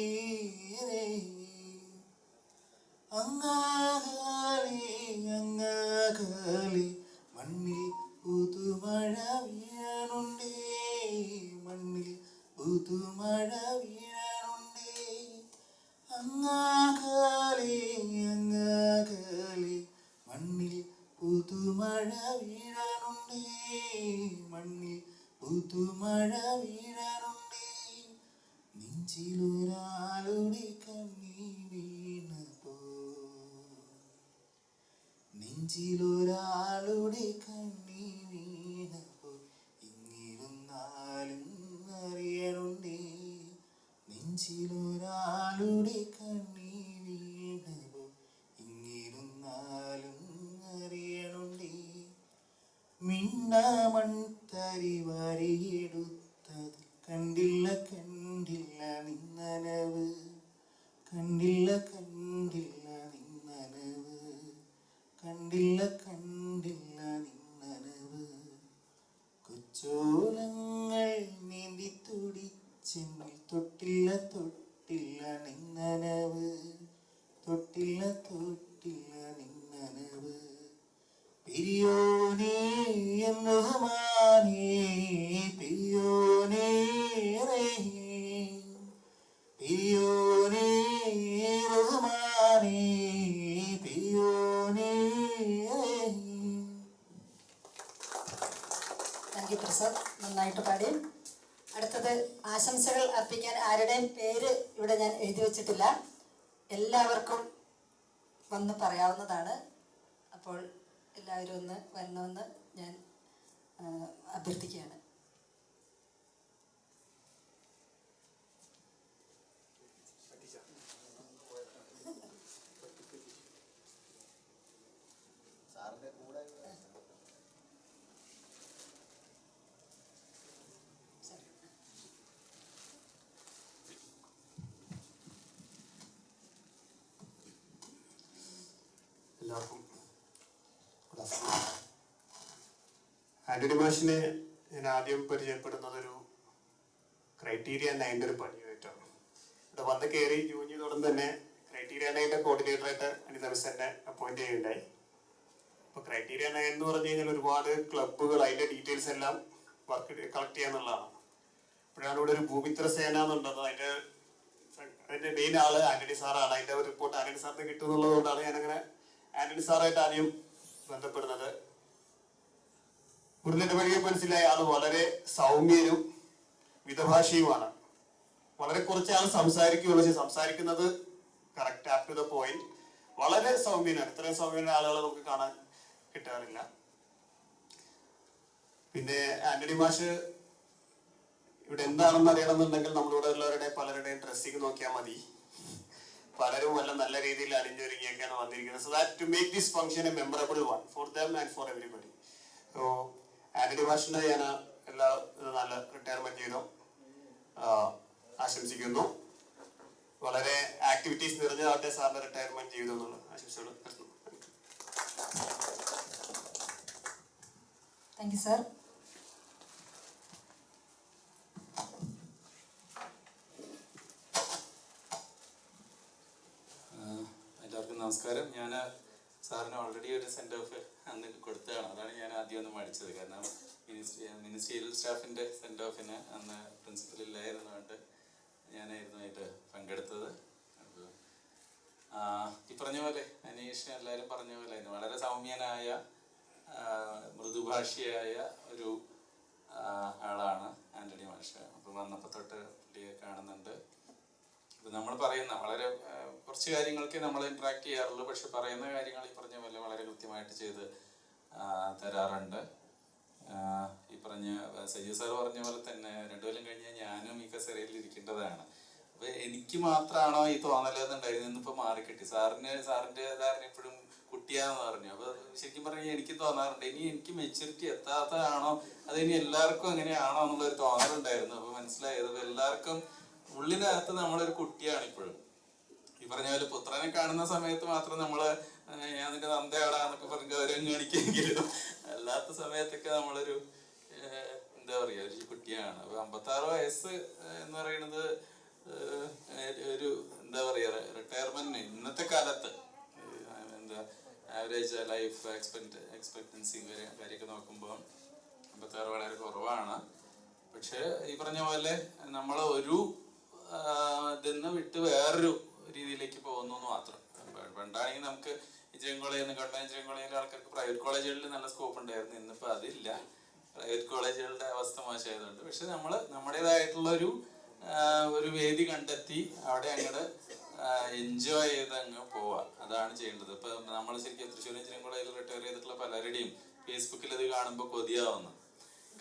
അങ്ങാകലെ അങ്ങാകലെ മണ്ണിൽ പുതുമഴ വീഴാനുണ്ടേ മണ്ണിൽ പുതുമഴ വീഴാനുണ്ടേ അങ്ങാകലെ അങ്ങാകലെ മണ്ണിൽ പുതുമഴ വീഴാനുണ്ടേ മണ്ണിൽ പുതുമഴ വീഴാനുണ്ടേ നെഞ്ചിലൊരാളുടെ കണ്ണീർ വീണപ്പോ നെഞ്ചിലൊരാളുടെ കണ്ണീർ വീണപ്പോ ഇങ്ങിരുന്നാലും അറിയണുണ്ടേ നെഞ്ചിലൊരാളുടെ കണ്ണീർ വീണപ്പോ ഇങ്ങിരുന്നാലും അറിയണുണ്ടേ മിണ്ണമൺ തരി വരിയെടുത്തത് കണ്ടില്ല കണ്ടില്ല നിന്നനവ് കണ്ടില്ല കണ്ടില്ല നിന്നനവ് കണ്ടില്ല കണ്ടില്ല നിന്നനവ് കൊച്ചോലങ്ങൾ നീന്തി തുടിച്ചെന്നിൽ തൊട്ടില്ല തൊട്ടില്ല നിന്നനവ് തൊട്ടില്ല തൊട്ടില്ല നിന്നനവ് പെരിയോനേ ബഹുമാനേ പെരിയോനേ പെരിയോനേ ബഹുമാനേ പെരിയോനേ. താങ്ക് യു പ്രസാദ്, നന്നായിട്ട് പാടി. അടുത്തത് ആശംസകൾ അർപ്പിക്കാൻ ആരുടെയും പേര് ഇവിടെ ഞാൻ എഴുതി വച്ചിട്ടില്ല. എല്ലാവർക്കും വന്ന് പറയാവുന്നതാണ്. അപ്പോൾ എല്ലാവരും ഒന്ന് വരണമെന്ന് ഞാൻ അഭ്യർത്ഥിക്കുകയാണ്. സാറിന്റെ കൂടെ എല്ലാവർക്കും ആന്റണി മാഷിനെ ഞാൻ ആദ്യം പരിചയപ്പെടുന്നത് ഒരു ക്രൈറ്റീരിയ 9 ഒരു പണിയായിട്ടാണ്. ഇവിടെ വന്ന് കയറി ജോയിൻ ചെയ്തോടം തന്നെ ക്രൈറ്റീരിയ 9 കോർഡിനേറ്ററായിട്ട് അനിത മിസ് എന്നെ അപ്പോയിന്റ് ചെയ്യുകയുണ്ടായി. അപ്പോൾ ക്രൈറ്റീരിയ 9 എന്ന് പറഞ്ഞു കഴിഞ്ഞാൽ ഒരുപാട് ക്ലബ്ബുകൾ അതിൻ്റെ ഡീറ്റെയിൽസ് എല്ലാം വർക്ക് കളക്ട് ചെയ്യാന്നുള്ളതാണ്. അപ്പോഴാണ് ഇവിടെ ഒരു ഭൂമിത്ര സേന എന്നുണ്ടത്. അതിന്റെ മെയിൻ ആള് ആന്റണി സാറാണ്. അതിന്റെ ഒരു റിപ്പോർട്ട് ആന്റണി സാറിന് കിട്ടുന്നുള്ളത് കൊണ്ടാണ് ഞാനങ്ങനെ ആന്റണി സാറായിട്ട് ആദ്യം ബന്ധപ്പെടുന്നത്. ഇവിടുന്ന് വഴിയെ മനസ്സിലായ ആള് വളരെ സൗമ്യനും മിതഭാഷയുമാണ്. വളരെ കുറച്ച് ആൾ സംസാരിക്കുകയുള്ളൂ, പക്ഷെ സംസാരിക്കുന്നത് correct up to the point. വളരെ സൗമ്യനാണ്. ഇത്രയും സൗമ്യനായ ആളുകളെ നമുക്ക് കാണാൻ കിട്ടാറില്ല. പിന്നെ ആന്റണി മാഷ് ഇവിടെ എന്താണെന്ന് അറിയണമെന്നുണ്ടെങ്കിൽ നമ്മളിവിടെ ഉള്ളവരുടെ പലരുടെയും ഡ്രസ്സിങ് നോക്കിയാൽ മതി. പലരും നല്ല രീതിയിൽ അണിഞ്ഞൊരുങ്ങിയൊക്കെയാണ് വന്നിരിക്കുന്നത്. So that to make this function a memorable one for them and for everybody. So Antony മാഷിന്റെ ഞാൻ എല്ലാ നല്ല റിട്ടയർമെന്റ് ചെയ്തു ആശംസിക്കുന്നു. വളരെ ആക്ടിവിറ്റീസ് നിറഞ്ഞതാവട്ടെ സാറിന്റെ റിട്ടയർമെന്റ് ചെയ്തു എന്നുള്ള ആശംസകൾ. Thank you sir. എല്ലാവർക്കും നമസ്കാരം. ഞാൻ സാറിന് ഓൾറെഡി ഒരു സെൻഡ് ഓഫ് അന്ന് കൊടുത്തതാണ്. അതാണ് ഞാൻ ആദ്യം ഒന്ന് മടിച്ചത്. കാരണം മിനിസ്ട്രിയൽ സ്റ്റാഫിൻ്റെ സെൻഡ് ഓഫിന് അന്ന് പ്രിൻസിപ്പൽ ഇല്ലായിരുന്നുകൊണ്ട് ഞാനായിരുന്നു അതിൽ പങ്കെടുത്തത്. അപ്പോൾ ഈ പറഞ്ഞ പോലെ അനീഷ് എല്ലാവരും പറഞ്ഞ പോലെ തന്നെ വളരെ സൗമ്യനായ മൃദുഭാഷിയായ ഒരു ആളാണ് ആന്റണി മാഷ്. അപ്പോൾ വന്നപ്പോൾ തൊട്ട് പുള്ളിയെ കാണുന്നുണ്ട്. ഇപ്പം നമ്മൾ പറയുന്ന വളരെ കുറച്ച് കാര്യങ്ങൾക്ക് നമ്മൾ ഇൻട്രാക്ട് ചെയ്യാറുള്ളൂ. പക്ഷെ പറയുന്ന കാര്യങ്ങൾ ഈ പറഞ്ഞ പോലെ വളരെ കൃത്യമായിട്ട് ചെയ്ത് തരാറുണ്ട്. ഈ പറഞ്ഞ സജീവ് സാർ പറഞ്ഞ പോലെ തന്നെ 2 കൊല്ലം കഴിഞ്ഞാൽ ഞാനും ഈ കസേരയിൽ ഇരിക്കേണ്ടതാണ്. അപ്പോൾ എനിക്ക് മാത്രമാണോ ഈ തോന്നലെന്നുണ്ടായിരുന്നു. ഇന്നിപ്പോൾ മാറിക്കിട്ടി. സാറിൻ്റെ ധാരണ എപ്പോഴും കുട്ടിയാന്ന് പറഞ്ഞു. അപ്പോൾ ശരിക്കും പറഞ്ഞാൽ എനിക്ക് തോന്നാറുണ്ട് ഇനി എനിക്ക് മെച്യൂരിറ്റി എത്താത്തതാണോ അതിനി എല്ലാവർക്കും എങ്ങനെയാണോ എന്നുള്ളൊരു തോന്നലുണ്ടായിരുന്നു. അപ്പോൾ മനസ്സിലായത് എല്ലാവർക്കും ഉള്ളിനകത്ത് നമ്മളൊരു കുട്ടിയാണ് ഇപ്പോഴും. ഈ പറഞ്ഞ പോലെ പുത്രനെ കാണുന്ന സമയത്ത് മാത്രം നമ്മള് ഞാൻ നിന്റെ തന്തയാടാന്നൊക്കെ പറഞ്ഞ് ഗൗരവം കാണിക്കെങ്കിലും അല്ലാത്ത സമയത്തൊക്കെ നമ്മളൊരു എന്താ പറയാ ഒരു കുട്ടിയാണ്. അപ്പൊ 56 വയസ്സ് എന്ന് പറയുന്നത് ഒരു എന്താ പറയാ റിട്ടയർമെന്റ് ഇന്നത്തെ കാലത്ത് എന്താ ആവറേജ് ലൈഫ് എക്സ്പെക്ടൻസി കാര്യമൊക്കെ നോക്കുമ്പോൾ 56 വളരെ കുറവാണ്. പക്ഷെ ഈ പറഞ്ഞ പോലെ നമ്മൾ ഒരു ഇതിന്ന് വിട്ട് വേറൊരു രീതിയിലേക്ക് പോകുന്നു എന്ന് മാത്രം. പണ്ടാണെങ്കിൽ നമുക്ക് എഞ്ചിനീയറിംഗ് കോളേജിൽ നിന്ന് ഗവൺമെന്റ് എഞ്ചിനീയറിംഗ് കോളേജിലെ ആൾക്കാർക്ക് പ്രൈവറ്റ് കോളേജുകളിൽ നല്ല സ്കോപ്പ് ഉണ്ടായിരുന്നു. ഇന്നിപ്പോൾ അതില്ല. പ്രൈവറ്റ് കോളേജുകളുടെ അവസ്ഥ മോശമായതുകൊണ്ട്. പക്ഷെ നമ്മൾ നമ്മുടേതായിട്ടുള്ള ഒരു വേദി കണ്ടെത്തി അവിടെ അങ്ങോട്ട് എൻജോയ് ചെയ്ത് അങ്ങ് പോവാ. അതാണ് ചെയ്യേണ്ടത്. ഇപ്പൊ നമ്മൾ ശരിക്കും തൃശ്ശൂർ എഞ്ചിനീയറിംഗ് കോളേജിൽ റിട്ടയർ ചെയ്തിട്ടുള്ള പലരുടെയും ഫേസ്ബുക്കിൽ ഇത് കാണുമ്പോൾ കൊതിയാവുന്നു.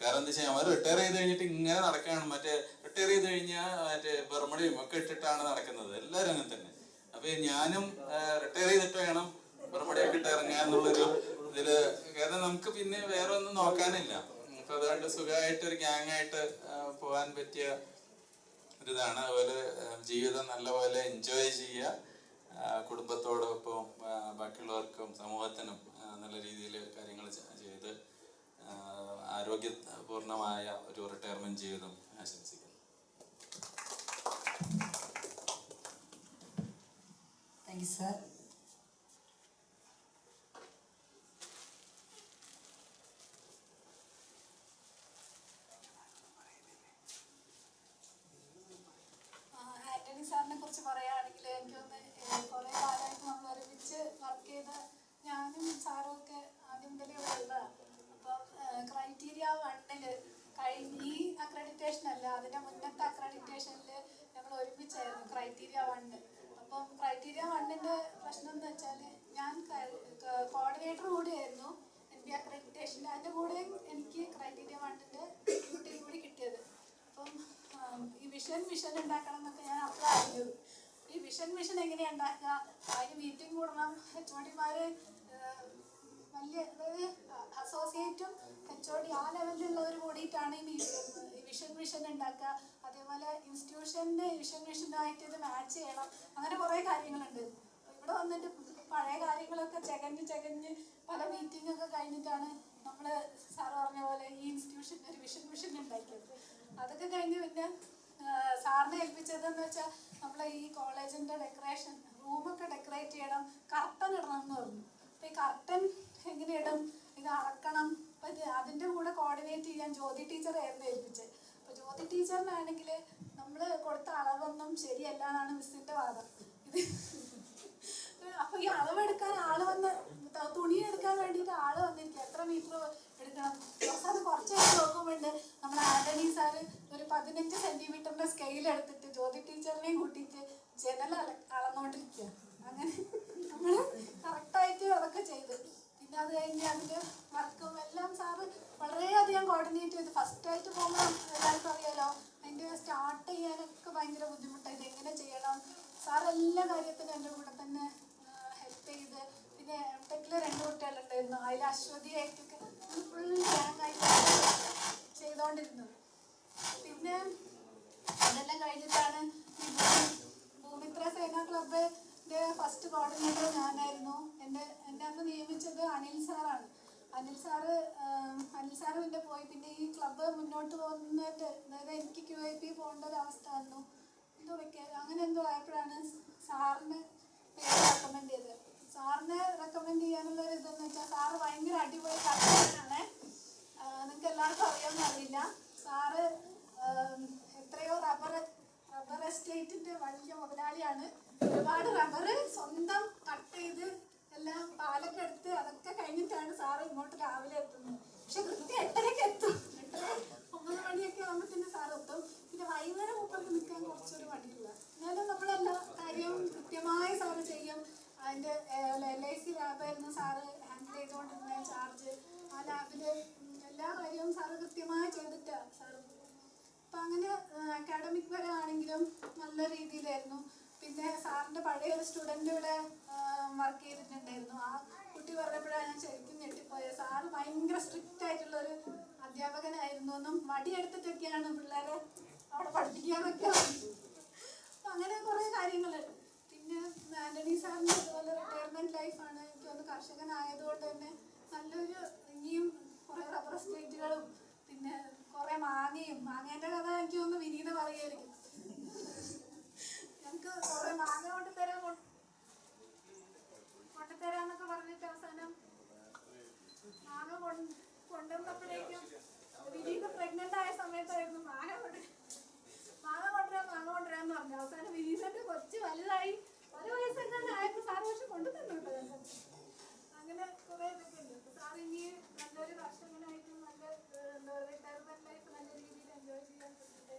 കാരണം എന്താ വെച്ചാൽ അവർ റിട്ടയർ ചെയ്ത് കഴിഞ്ഞിട്ട് ഇങ്ങനെ നടക്കുകയാണ്. റിട്ടയർ ചെയ്ത് കഴിഞ്ഞാൽ ബർമടയും ഒക്കെ ഇട്ടിട്ടാണ് നടക്കുന്നത്. എല്ലാവരും അങ്ങനെ തന്നെ. അപ്പൊ ഞാനും റിട്ടയർ ചെയ്തിട്ട് വേണം ബർമടയൊക്കെ ഇട്ട് ഇറങ്ങാൻ എന്നുള്ളൊരു ഇതില്. കാരണം നമുക്ക് പിന്നെ വേറെ ഒന്നും നോക്കാനില്ല. അപ്പൊ അതുകൊണ്ട് സുഖമായിട്ട് ഒരു ഗ്യാങ് ആയിട്ട് പോകാൻ പറ്റിയ ഒരിതാണ്. അതുപോലെ ജീവിതം നല്ലപോലെ എൻജോയ് ചെയ്യുക. കുടുംബത്തോടൊപ്പം ബാക്കിയുള്ളവർക്കും സമൂഹത്തിനും നല്ല രീതിയിൽ കാര്യങ്ങൾ ചെയ്ത് ആരോഗ്യപൂർണമായ ഒരു റിട്ടയർമെന്റ് ജീവിതം ആശംസിക്കുന്നു. Thank you sir. ആന്റണി സാറിനെ കുറിച്ച് പറയുകയാണെങ്കിൽ എനിക്കൊന്ന് കുറേ കാലമായിട്ട് നമ്മൾ ഒരുമിച്ച് വർക്ക് ചെയ്ത ഞാനും സാറും ഒക്കെ ആദ്യം മുതലേ ഇവിടെ ഉള്ളതാണ്. അപ്പം ക്രൈറ്റീരിയ 1 ഈ അക്രഡിറ്റേഷൻ അല്ല, അതിൻ്റെ മുന്നത്തെ അക്രഡിറ്റേഷനിൽ ഞങ്ങൾ ഒരുമിച്ചായിരുന്നു ക്രൈറ്റീരിയ 1. അപ്പം ക്രൈറ്റീരിയ 1ൻ്റെ പ്രശ്നം എന്ന് വെച്ചാൽ ഞാൻ കോർഡിനേറ്റർ കൂടിയായിരുന്നു NB അക്രഡിറ്റേഷൻ്റെ. അതിൻ്റെ കൂടെ എനിക്ക് ക്രൈറ്റീരിയ 1ൻ്റെ ഡ്യൂട്ടിയും കൂടി കിട്ടിയത്. അപ്പം ഈ വിഷൻ ഉണ്ടാക്കണം എന്നൊക്കെ ഞാൻ അപ്ലൈ അറിഞ്ഞത്. ഈ വിഷൻ എങ്ങനെയാണ് ഉണ്ടാക്കുക, അതിന് മീറ്റിംഗ് കൂടണം. HOD-മാർ വലിയ അതായത് അസോസിയേറ്റും HOD ആ ലെവലിലുള്ളവർ കൂടിയിട്ടാണ് ഈ വിഷൻ ഉണ്ടാക്കുക. അതേപോലെ ഇൻസ്റ്റിറ്റ്യൂഷൻ്റെ വിഷനായിട്ട് ഇത് മാച്ച് ചെയ്യണം. അങ്ങനെ കുറേ കാര്യങ്ങളുണ്ട്. ഇവിടെ വന്നിട്ട് പഴയ കാര്യങ്ങളൊക്കെ ചകഞ്ഞ് പല മീറ്റിംഗ് ഒക്കെ കഴിഞ്ഞിട്ടാണ് നമ്മൾ സാറ് പറഞ്ഞ പോലെ ഈ ഇൻസ്റ്റിറ്റ്യൂഷൻ ഒരു വിഷൻ ഉണ്ടാക്കിയത്. അതൊക്കെ കഴിഞ്ഞ് പിന്നെ സാറിനെ ഏൽപ്പിച്ചതെന്ന് വെച്ചാൽ നമ്മൾ ഈ കോളേജിൻ്റെ ഡെക്കറേഷൻ റൂമൊക്കെ ഡെക്കറേറ്റ് ചെയ്യണം, കർട്ടൻ ഇടണം എന്ന് പറഞ്ഞു. അപ്പോൾ ഈ കർട്ടൻ എങ്ങനെ ഇടും, ഇത് അളക്കണം. അപ്പം അതിൻ്റെ കൂടെ കോർഡിനേറ്റ് ചെയ്യാൻ ജ്യോതി ടീച്ചറായിരുന്നു ഏൽപ്പിച്ചത്. അപ്പോൾ ജ്യോതി ടീച്ചറിനാണെങ്കിൽ നമ്മൾ കൊടുത്ത അളവൊന്നും ശരിയല്ല എന്നാണ് മിസ്സിൻ്റെ വാദം. അപ്പോൾ ഈ അളവെടുക്കാൻ തുണി എടുക്കാൻ വേണ്ടിയിട്ട് വന്നിരിക്കുക. എത്ര മീറ്റർ എടുക്കണം. അത് കുറച്ച് നോക്കുമ്പോണ്ട് നമ്മൾ ആന്റണി സാറ് ഒരു 15 സെന്റിമീറ്ററിന്റെ സ്കെയിൽ എടുത്തിട്ട് ജ്യോതി ടീച്ചറിനെയും കൂട്ടിയിട്ട് ജനൽ അളന്നുകൊണ്ടിരിക്കുക. അങ്ങനെ നമ്മൾ കറക്റ്റായിട്ട് അതൊക്കെ ചെയ്ത് പിന്നെ അത് കഴിഞ്ഞ് അതിൻ്റെ വർക്കും എല്ലാം സാറ് വളരെയധികം കോർഡിനേറ്റ് ചെയ്ത്. ഫസ്റ്റായിട്ട് പോകുമ്പോൾ എല്ലാവർക്കും അറിയാലോ അതിൻ്റെ സ്റ്റാർട്ട് ചെയ്യാനൊക്കെ ഭയങ്കര ബുദ്ധിമുട്ടായിട്ട് എങ്ങനെ ചെയ്യണം. സാർ എല്ലാ കാര്യത്തിനും എൻ്റെ കൂടെ തന്നെ ഹെൽപ്പ് ചെയ്ത്. പിന്നെ ടെക്കില് 2 കുട്ടികളുണ്ടായിരുന്നു, അതിൽ അശ്വതിയായിട്ടൊക്കെ ഫുൾ ഗ്യാങ് ആയിട്ട് ചെയ്തുകൊണ്ടിരുന്നത്. പിന്നെ അതെല്ലാം കഴിഞ്ഞിട്ടാണ് ഈ ഭൂമിത്ര സേനാ ക്ലബിൻ്റെ ഫസ്റ്റ് കോർഡിനേറ്റർ ഞാനായിരുന്നു. എന്നെ അന്ന് നിയമിച്ചത് അനിൽ സാറാണ്. അനിൽ സാറ് പിന്നെ പോയി. പിന്നെ ഈ ക്ലബ്ബ് മുന്നോട്ട് പോകുന്നതിൻ്റെ, അതായത് എനിക്ക് QIP പോകേണ്ട ഒരു അവസ്ഥ വന്നു, അങ്ങനെ എന്തോ ആയപ്പോഴാണ് സാറിന് പേര് റെക്കമെൻഡ് ചെയ്തത്. സാറിനെ റെക്കമെൻഡ് ചെയ്യാനുള്ള ഒരു ഇതെന്ന് വെച്ചാൽ സാറ് ഭയങ്കര അടിപൊളി കർഷകനാണ്. നിങ്ങൾക്ക് എല്ലാവർക്കും അറിയാമെന്ന് അറിയില്ല. സാറ് എത്രയോ റബ്ബർ എസ്റ്റേറ്റിൻ്റെ വലിയ മുതലാളിയാണ്. ഒരുപാട് റബ്ബർ സ്വന്തം കട്ട് ചെയ്ത് എല്ലാം പാലൊക്കെ എടുത്ത് അതൊക്കെ കഴിഞ്ഞിട്ടാണ് സാറ് ഇങ്ങോട്ട് രാവിലെ എത്തുന്നത്. പക്ഷെ കൃത്യം 8:30-ക്ക് എത്തും. 8:30-9 മണിയൊക്കെ ആകുമ്പോഴത്തേന് സാറ് എത്തും. പിന്നെ വൈകുന്നേരം മുപ്പർക്ക് നിൽക്കാൻ കുറച്ചൊരു മടിയില്ല. എന്നാലും നമ്മളെല്ലാ കാര്യവും കൃത്യമായി സാറ് ചെയ്യും. അതിൻ്റെ LIC ലാബായിരുന്നു സാറ് ഹാൻഡിൽ ചെയ്തുകൊണ്ടിരുന്ന ചാർജ്. ആ ലാബിൽ എല്ലാ കാര്യവും സാറ് കൃത്യമായി ചെയ്തിട്ടാണ് സാറ്. അപ്പം അങ്ങനെ അക്കാഡമിക് വരെ ആണെങ്കിലും നല്ല രീതിയിലായിരുന്നു. പിന്നെ സാറിൻ്റെ പഴയ ഒരു സ്റ്റുഡൻ്റ് ഇവിടെ വർക്ക് ചെയ്തിട്ടുണ്ടായിരുന്നു. ആ കുട്ടി പറഞ്ഞപ്പോഴാണ് ഞാൻ ശരിക്കും ഞെട്ടിപ്പോയത്. സാറ് ഭയങ്കര സ്ട്രിക്റ്റ് ആയിട്ടുള്ളൊരു അധ്യാപകനായിരുന്നു എന്നും വടിയെടുത്തിട്ടൊക്കെയാണ് പിള്ളേരെ അവിടെ പഠിപ്പിക്കാനൊക്കെ. അപ്പം അങ്ങനെ കുറേ കാര്യങ്ങൾ. പിന്നെ ആൻ്റണി സാറിൻ്റെ അതുപോലെ റിട്ടയർമെൻറ്റ് ലൈഫാണ്. എനിക്കൊന്ന് കർഷകനായതുകൊണ്ട് തന്നെ നല്ലൊരു ഇനിയും കുറേ റബ്ബർ എസ്റ്റേറ്റുകളും പിന്നെ കുറേ മാങ്ങേൻ്റെ കഥ എനിക്ക് ഒന്ന് വിനീത പറയുമായിരിക്കും. ഞങ്ങൾക്ക് കുറേ മാങ്ങ കൊണ്ടുതരാന്നൊക്കെ പറഞ്ഞിട്ട് അവസാനം മാങ്ങ കൊണ്ടുവന്നപ്പോഴേക്കും വിനീത പ്രഗ്നൻ്റ് ആയ സമയത്തായിരുന്നു മാങ്ങ കൊണ്ടുവരാന്ന് പറഞ്ഞു. അവസാനം വിനീതൻ്റെ കൊച്ച് വലുതായി 1 വയസ്സെങ്ങനെ ആയപ്പോൾ സാറ് പക്ഷെ കൊണ്ടുതന്നുണ്ടോ. അങ്ങനെ കുറേ ഇതൊക്കെ ഉണ്ട്. സാർ ഇനി നല്ലൊരു കർഷകനായിട്ടും നല്ല റിട്ടയർമെൻറ്റ് ലൈഫ് നല്ല രീതിയിൽ എൻജോയ് ചെയ്യാൻ പറ്റുന്നുണ്ട്.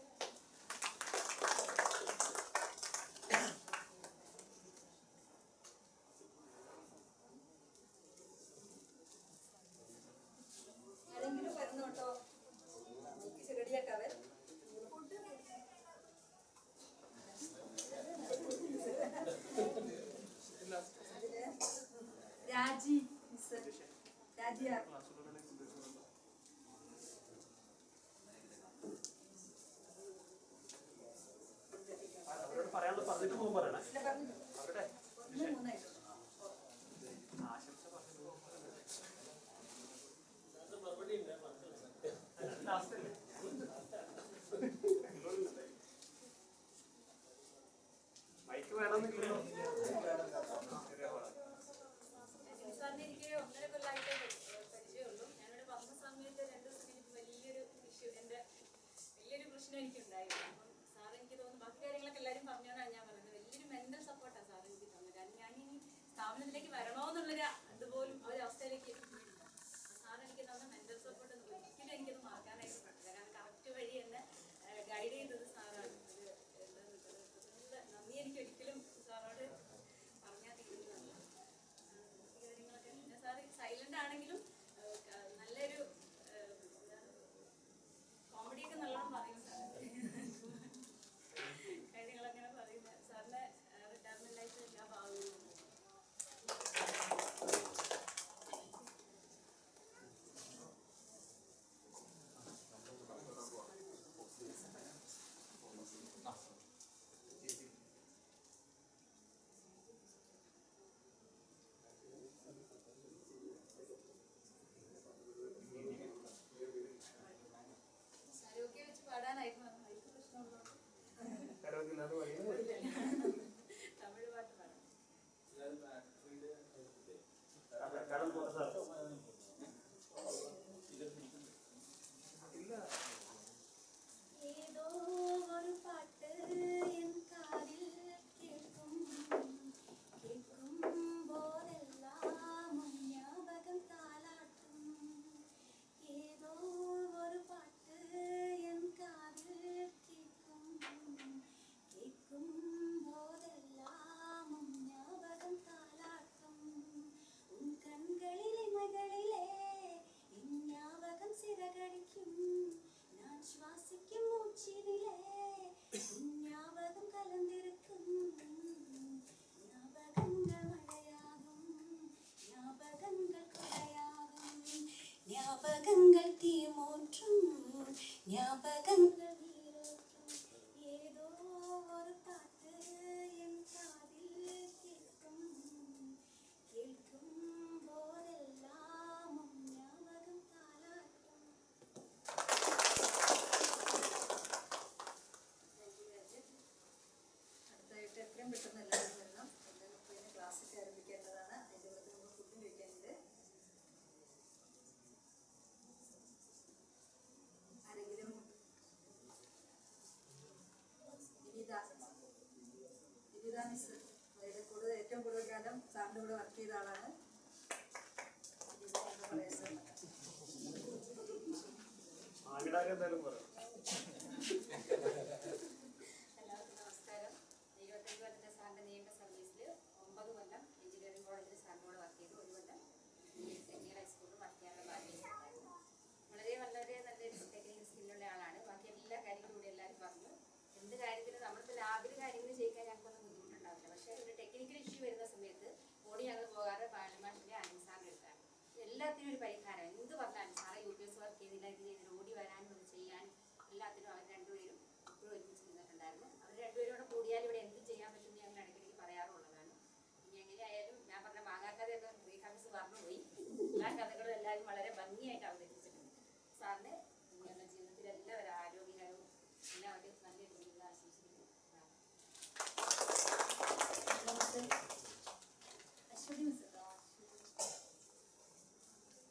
സ്ഥാപനത്തിലേക്ക് വരണമെന്നുള്ളൊരു അതുപോലും ഒരവസ്ഥയിലേക്ക് സാർ എനിക്ക് തന്ന മെന്റൽ സപ്പോർട്ട് ഒരിക്കലും എനിക്കത് മറക്കാനായിട്ട് പറ്റില്ല. കാരണം കറക്റ്റ് വഴി എന്നെ ഗൈഡ് ചെയ്തത് സാറാണ്. നന്ദി എനിക്ക് ഒരിക്കലും സാറോട് പറഞ്ഞാൽ തീരുന്നതല്ല. കാര്യങ്ങളൊക്കെ പിന്നെ സാർ സൈലന്റ് ആണെങ്കിലും നല്ലൊരു കോമഡിയൊക്കെ നല്ലോണം പറയും സാർ. കാര്യങ്ങളങ്ങനെ പറയുന്നത് സാറിന്റെ റിട്ടയർമെന്റ് ലൈഫ് എല്ലാ ഭാഗവും ஞாபகங்கள் தீமூற்றும் ஞாபகங்கள் நீரோற்றும் ஏதோ ஒரு பாட்டு என் காதில் கேட்கும் கேட்கும் போதெல்லாம் உன் ஞாபகம் தாலாட்டும். അടുത്തായിട്ട് എത്രയും പെട്ടെന്ന് എല്ലാവരും വരണം. എന്തായാലും പിന്നെ ക്ലാസ്സൊക്കെ ആരംഭിക്കേണ്ടതാണ്. അതിൻ്റെ പുറത്ത് നമുക്ക് ഫുഡും കഴിക്കാനുണ്ട്. ആരെങ്കിലും വിവിധ മിസ് അതായത് ഏറ്റവും കൂടുതൽ കാലം സാറിൻ്റെ കൂടെ വർക്ക് ചെയ്ത ആളാണ്. എന്താ പറയുന്നത്? എന്തായാലും പറയാം. എല്ലാവർക്കും നമസ്കാരം. 25 കൊല്ലത്തെ സാറിൻ്റെ നീണ്ട സർവീസിൽ 9 കൊല്ലം എഞ്ചിനീയറിംഗ് കോളേജിൽ സാറിനോട് വർക്ക് ചെയ്തു. 1 കൊല്ലം സെമിയർ ഹൈസ്കൂളിൽ വർക്ക് ചെയ്യാനുള്ള ഭാഗ്യം ഉണ്ടായിരുന്നു. വളരെ നല്ലൊരു ടെക്നിക്കൽ സ്കില്ലുള്ള ആളാണ്. ബാക്കി എല്ലാ കാര്യങ്ങളും ഇവിടെ എല്ലാവരും പറഞ്ഞു. എന്ത് കാര്യത്തിലും നമ്മളിപ്പോൾ ലാബിൽ കാര്യങ്ങൾ ചെയ്യിക്കാൻ ഞങ്ങൾക്കൊന്നും ബുദ്ധിമുട്ടുണ്ടാവില്ല. പക്ഷേ ഒരു ടെക്നിക്കൽ ഇഷ്യൂ വരുന്ന സമയത്ത് ഓടി ഞങ്ങൾ പോകാറ് പാർലമെൻറ്റിൻ്റെ അനിൽ സാറിൻ്റെ അടുത്താണ്. എല്ലാത്തിനും ഒരു പരിഹാരം എന്ത് പറഞ്ഞാലും സാറെ UPS വർക്ക് ചെയ്തില്ല, ഇത് ചെയ്തില്ല, ഓടി വരാനും അത് ചെയ്യാനും എല്ലാത്തിനും അവർ രണ്ടുപേരും ഇപ്പോഴും ഒരുമിച്ച് നിന്നിട്ടുണ്ടായിരുന്നു. അവർ രണ്ടുപേരോട് കൂടിയാൽ ഇവിടെ എന്ത് ചെയ്യാൻ പറ്റുമെന്ന് ഞങ്ങൾ ഇടയ്ക്കിടയ്ക്ക് പറയാറുള്ളതാണ്. ഇനി എങ്ങനെയായാലും ഞാൻ പറഞ്ഞ മാങ്ങാക്കഥയൊക്കെ റീകൺസ് പറഞ്ഞുപോയി. എല്ലാ കഥകളും എല്ലാവരും വളരെ ഭംഗിയായിട്ട് അവതരിപ്പിച്ചിട്ടുണ്ട്. സാറിന് നിങ്ങളുടെ ജീവിതത്തിൽ എല്ലാവരും ആരോഗ്യകരവും എല്ലാവരും നല്ലൊരു ജീവിതം ആശംസിക്കുന്നു. അശ്വതി മിസ്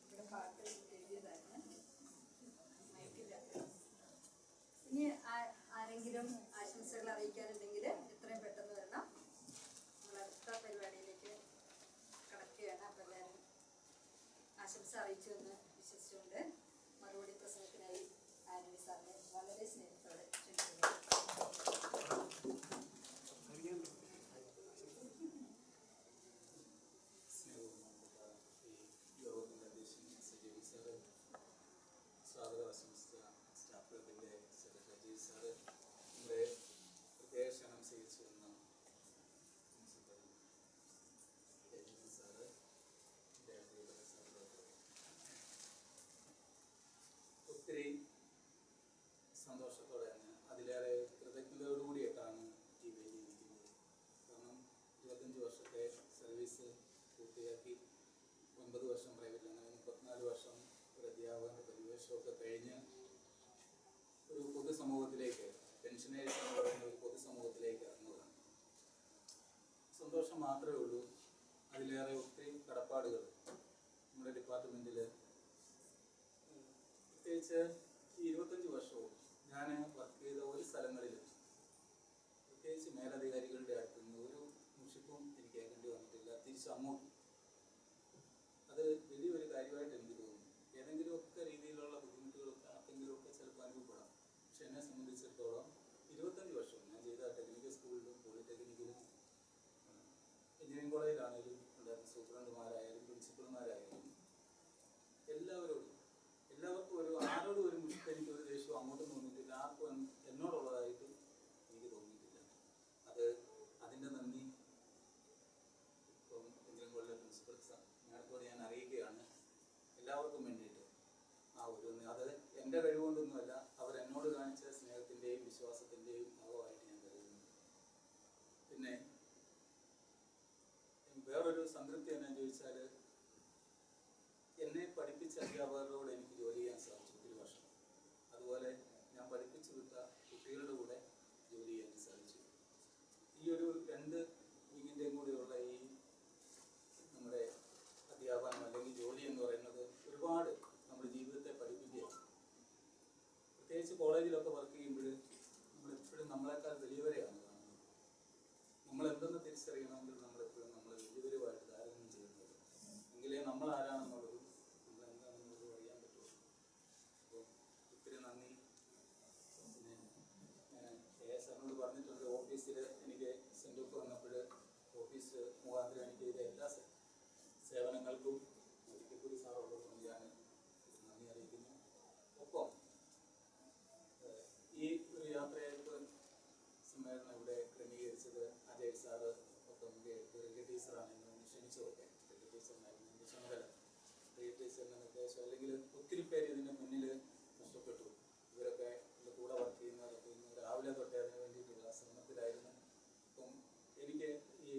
ഇവിടെ പാട്ട് എഴുതിയതായിരുന്നു. ഇനി ആരെങ്കിലും ആശംസകൾ അറിയിക്കാനുണ്ടെങ്കിൽ എത്രയും പെട്ടെന്ന് വരണം. നമ്മൾ അടുത്ത പരിപാടിയിലേക്ക് കടക്കുകയാണ്. അപ്പോൾ എല്ലാവരും ആശംസ അറിയിച്ചു എന്ന് വിശ്വസിച്ചുകൊണ്ട് മറുപടി പ്രസംഗത്തിനായി ആന്റണി സാറിനെ വളരെ സ്നേഹത്തോടെ ക്ഷണിക്കുന്നു. സ്വാഗതം ആശംസിച്ച സ്റ്റാഫ് ക്ലബിൻ്റെ സെക്രട്ടറി സാറ്, നമ്മുടെ പ്രത്യേക ക്ഷണം സ്വീകരിച്ചു വന്ന പ്രിൻസിപ്പൽ സാറ്, ഒത്തിരി സന്തോഷത്തോടെയാണ്, അതിലേറെ കൃതജ്ഞതയോടുകൂടിയിട്ടാണ് ഈ വേദി ഇരിക്കുന്നത്. കാരണം 25 വർഷത്തെ സർവീസ് പൂർത്തിയാക്കി 9 വർഷം പ്രൈവറ്റിൽ, അങ്ങനെ 34 വർഷം ഒരു അധ്യാപകൻ്റെ പരിവേഷമൊക്കെ കഴിഞ്ഞ് ഒരു പൊതുസമൂഹത്തിലേക്ക്, പെൻഷനേഴ്സ് എന്ന് പറയുന്ന ഒരു പൊതുസമൂഹത്തിലേക്ക് ഇറങ്ങുകയാണ്. സന്തോഷം മാത്രമേ ഉള്ളൂ. അതിലേറെ ഒത്തിരി കടപ്പാടുകൾ നമ്മുടെ ഡിപ്പാർട്ട്മെൻറ്റിൽ, പ്രത്യേകിച്ച് ഈ 25 വർഷവും ഞാൻ വർക്ക് ചെയ്ത ഒരു സ്ഥലങ്ങളിലും പ്രത്യേകിച്ച് മേലധികാരികളുടെ അടുത്ത് നിന്ന് ഒരു മുഷിപ്പും എനിക്ക് കേൾക്കേണ്ടി വന്നിട്ടില്ല. തിരിച്ചങ്ങോട്ടും അത് വലിയൊരു കാര്യമായിട്ട് എനിക്ക് തോന്നുന്നു. ഏതെങ്കിലുമൊക്കെ രീതിയിലുള്ള ബുദ്ധിമുട്ടുകളൊക്കെ ആർക്കെങ്കിലുമൊക്കെ ചിലപ്പോൾ അനുഭവപ്പെടാം. പക്ഷെ എന്നെ സംബന്ധിച്ചിടത്തോളം 25 വർഷം ഞാൻ ചെയ്ത ടെക്നിക്കൽ സ്കൂളിലും പോളിടെക്നിക്കിലും എഞ്ചിനീയറിംഗ് കോളേജിലാണെങ്കിലും ഉണ്ടായിരുന്ന സൂപ്രണ്ടുമാരായാലും പ്രിൻസിപ്പൽമാരായാലും എല്ലാവർക്കും ആരോടും ഒരു മുഷിപ്പ് എനിക്ക് ഒരു ദേഷ്യവും അങ്ങോട്ടും തോന്നിയിട്ടില്ല. ആർക്കും എന്നോടുള്ളതായിട്ടും എനിക്ക് തോന്നിയിട്ടില്ല. അതിൻ്റെ നന്ദി ഇപ്പം എഞ്ചിനീയറിംഗ് കോളേജിലെ പ്രിൻസിപ്പൽ മാഡത്തോട് ഞാൻ അറിയിക്കുകയാണ്. എല്ലാവർക്കും വേണ്ടിയിട്ട് അത് എൻ്റെ കഴിവുകൊണ്ടൊന്നുമല്ല, അവരെന്നോട് കാണിച്ച സ്നേഹത്തിൻ്റെയും വിശ്വാസത്തിൻ്റെയും ഭാഗമായിട്ട് ഞാൻ കരുതുന്നു. പിന്നെ വേറൊരു സംതൃപ്തി എന്നാന്ന് ചോദിച്ചാൽ, എന്നെ പഠിപ്പിച്ച അധ്യാപകരോട് എനിക്ക് ജോലി ചെയ്യാൻ സാധിച്ചു ഒത്തിരി വർഷം. അതുപോലെ ഞാൻ പഠിപ്പിച്ചു വിട്ട കുട്ടികളുടെ കൂടെ ജോലി ചെയ്യാൻ സാധിച്ചു. ഈ ഒരു 2 വിങ്ങിൻ്റെയും കൂടെയുള്ള ഈ നമ്മുടെ അധ്യാപനം അല്ലെങ്കിൽ ജോലി എന്ന് പറയുന്നത് ഒരുപാട് നമ്മുടെ ജീവിതത്തെ പഠിപ്പിക്കുകയാണ്. പ്രത്യേകിച്ച് കോളേജിലൊക്കെ വർക്ക് ചെയ്യുമ്പോൾ നമ്മളെപ്പോഴും നമ്മളെക്കാൾ വലിയവരെയാണ് കാണുന്നത്. നമ്മളെന്തെന്ന് തിരിച്ചറിയണമെങ്കിൽ നമ്മളെപ്പോഴും നമ്മൾ വലിയവരുമായിട്ട് താരതമ്യം ചെയ്യുന്നത്, എങ്കിലേ നമ്മൾ ആരാണെന്നുള്ളതും നമ്മളെന്താണെന്നുള്ളതും അറിയാൻ പറ്റുള്ളൂ. അപ്പോൾ ഒത്തിരി നന്ദി. പിന്നെ സാറിനോട് പറഞ്ഞിട്ടുണ്ട്, ഓഫീസിൽ എനിക്ക് സെൻഡ് ഓഫ് വന്നപ്പോൾ ഓഫീസ് മുഖാന്തരം എനിക്ക് ചെയ്ത എല്ലാ സേവനങ്ങൾക്കും ഒരിക്കൽക്കൂടി സാറുള്ളതുകൊണ്ട് ഞാൻ നന്ദി അറിയിക്കുന്നു. ഒപ്പം ഈ ഒരു യാത്രയയപ്പ് സമ്മേളനം ഇവിടെ ക്രമീകരിച്ചത് അജയ് സാറ്, ഒപ്പം ടീച്ചറാണ് എന്നെ ക്ഷണിച്ചതൊക്കെ. ടീച്ചറിനായിരുന്നു എൻ്റെ ചുമതല. ടീച്ചറിൻ്റെ നിർദ്ദേശം അല്ലെങ്കിൽ ഒത്തിരി പേര് ഇതിന് മുന്നിൽ നഷ്ടപ്പെട്ടു. ഇവരൊക്കെ ഇതിൻ്റെ കൂടെ വർക്ക് ചെയ്യുന്നവരൊക്കെ ഇന്ന് രാവിലെ തൊട്ടേ അതിന് വേണ്ടിയിട്ടുള്ള ശ്രമത്തിലായിരുന്നു. അപ്പം എനിക്ക് ഈ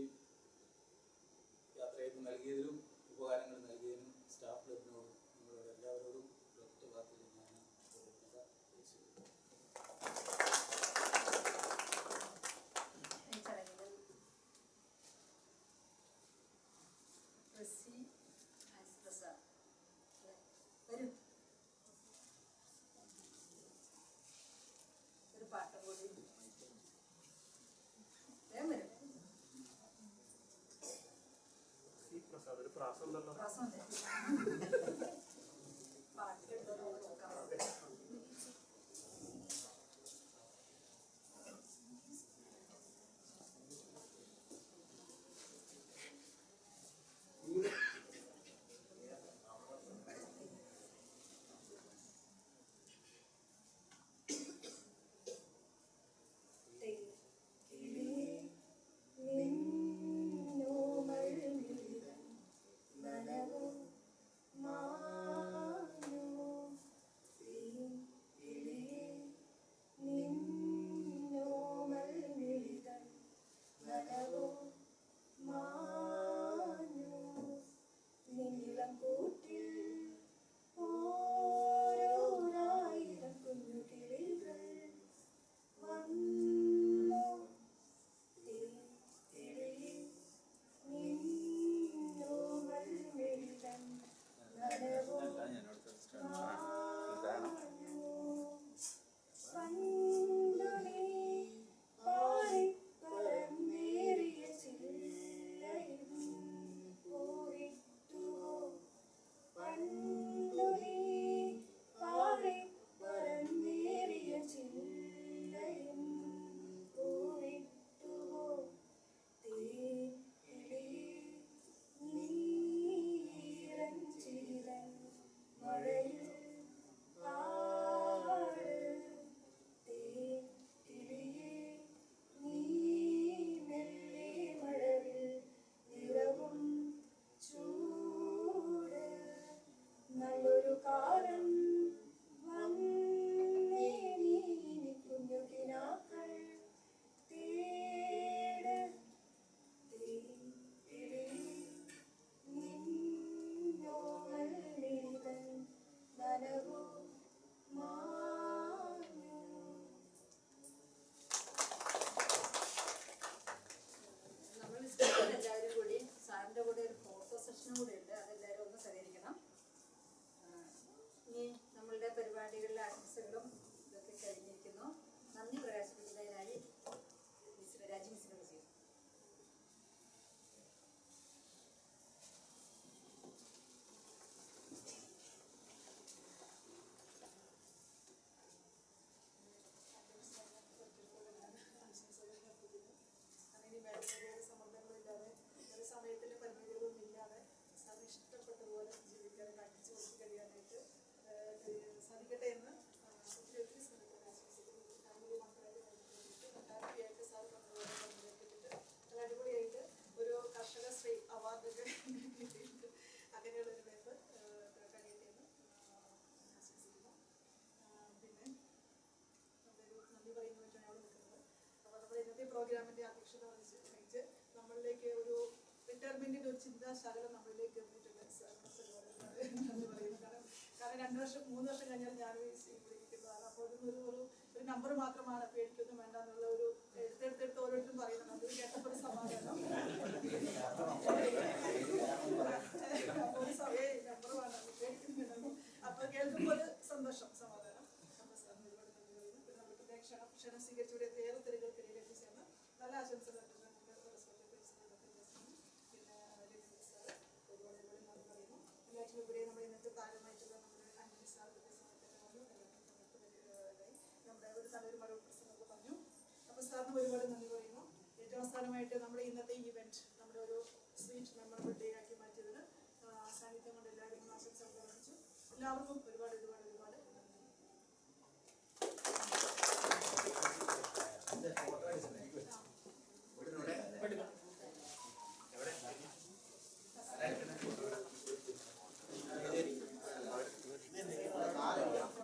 യാത്രയ്ക്ക് നൽകിയതിലും ഉപകാരങ്ങൾ നൽകിയതിനും സ്റ്റാഫ് ക്ലബിനോടും നിങ്ങളോട് എല്ലാവരോടും ഒറ്റ വാക്കിൽ ഞാൻ ഈ ചടങ്ങിൽ പ്രസി പ്രസാദ് വരും ഒരു പാട്ടും കൂടി വേഗം വരും. പ്രാസം പാട്ട് കേട്ടോ നോക്കാം. എല്ലാവരും കൂടി സാറിൻ്റെ കൂടെ ഒരു ഫോട്ടോ സെഷനും കൂടെ ഉണ്ട്, അതെല്ലാവരും ഒന്ന് സഹകരിക്കണം. ഇനി നമ്മളുടെ പരിപാടികളിലെ ആശംസകളും ഇതൊക്കെ കഴിഞ്ഞിരിക്കുന്നു. നന്ദി പ്രകാശിപ്പിക്കുന്നതിനായി രാജി മിസ്സിനോട് ചെയ്യും. സമ്മർദ്ദങ്ങളില്ലാതെ ഒരു സമയത്തിൻ്റെ പരിമിതികളൊന്നും ഇല്ലാതെ അത് ഇഷ്ടപ്പെട്ടതുപോലെ ജീവിക്കാൻ പ്രാക്ടീസ് കൊടുത്ത് കഴിയാനായിട്ട് സാധിക്കട്ടെ എന്ന് ഒത്തിരി ഒത്തിരി ശ്രമിക്കാൻ ആശംസിക്കുന്നു. ഫാമിലി മക്കളായിട്ട് ഹാപ്പിയായിട്ട് സാർ പങ്കുവെച്ചിട്ട് നല്ല അടിപൊളിയായിട്ട് ഒരു കർഷക ശ്രീ അവാർഡൊക്കെ കിട്ടിയിട്ടുണ്ട്. അങ്ങനെയുള്ളൊരു വേപ്പ് കഴിയട്ടെ എന്ന് ആശംസിക്കുന്നു. പിന്നെ നമ്മളൊരു നന്ദി പറയുന്നതായിട്ടാണ് അവിടെ നിൽക്കുന്നത്. അപ്പോൾ നമ്മുടെ ഇന്നത്തെ പ്രോഗ്രാമിൻ്റെ അധ്യക്ഷത വഹിച്ച് നമ്മളിലേക്ക് ഒരു റിട്ടയർമെൻറ്റിൻ്റെ ഒരു ചിന്താശകലം നമ്മളിലേക്ക് എത്തിയിട്ടുണ്ട്. എന്ന് പറയുന്നത് കാരണം 2 വർഷം 3 വർഷം കഴിഞ്ഞാൽ ഞാൻ വിളിക്കുന്നതാണ്. അപ്പോൾ ഒരു നമ്പർ മാത്രമാണ്, പേടിക്കൊന്നും വേണ്ട എന്നുള്ള ഒരു എടുത്തെടുത്ത് ഓരോരുത്തരും പറയുന്നത്. അത് കേട്ടപ്പോൾ ഒരു സമാധാനം. അപ്പോൾ ഒരു സമയം നമ്പർ വേണം, പേടിക്കൊന്നും വേണ്ടല്ലോ. അപ്പോൾ കേൾക്കുമ്പോൾ ഒരു സന്തോഷം, സമാധാനം. അപ്പോൾ സാറിന് ഒരുപാട് നന്ദി പറയുന്നു. പിന്നെ നമ്മൾ ക്ഷണം സ്വീകരിച്ചുകൂടെ ഏറെ തിരകൾക്കിടയിൽ എത്തിച്ചേർന്ന് നല്ല ആശംസകൾ നമ്മുടെ ഇന്നത്തെ താരമായിട്ടുള്ള നമ്മുടെ ആന്റണി സാർ നമ്മുടെ ഒരു നല്ലൊരു മറുപടി പ്രസംഗമൊക്കെ പറഞ്ഞു. അപ്പോൾ സാറിന് ഒരുപാട് നന്ദി പറയുന്നു. ഏറ്റവും അവസാനമായിട്ട് നമ്മുടെ ഇന്നത്തെ ഈവെന്റ് നമ്മുടെ ഒരു സ്വീറ്റ് മെമ്മറബിൾ ഡേ ആക്കി മാറ്റിയതിന് സാന്നിധ്യം കൊണ്ട് എല്ലാവരും ആശംസകൾ അറിയിച്ചു. എല്ലാവർക്കും ഒരുപാട്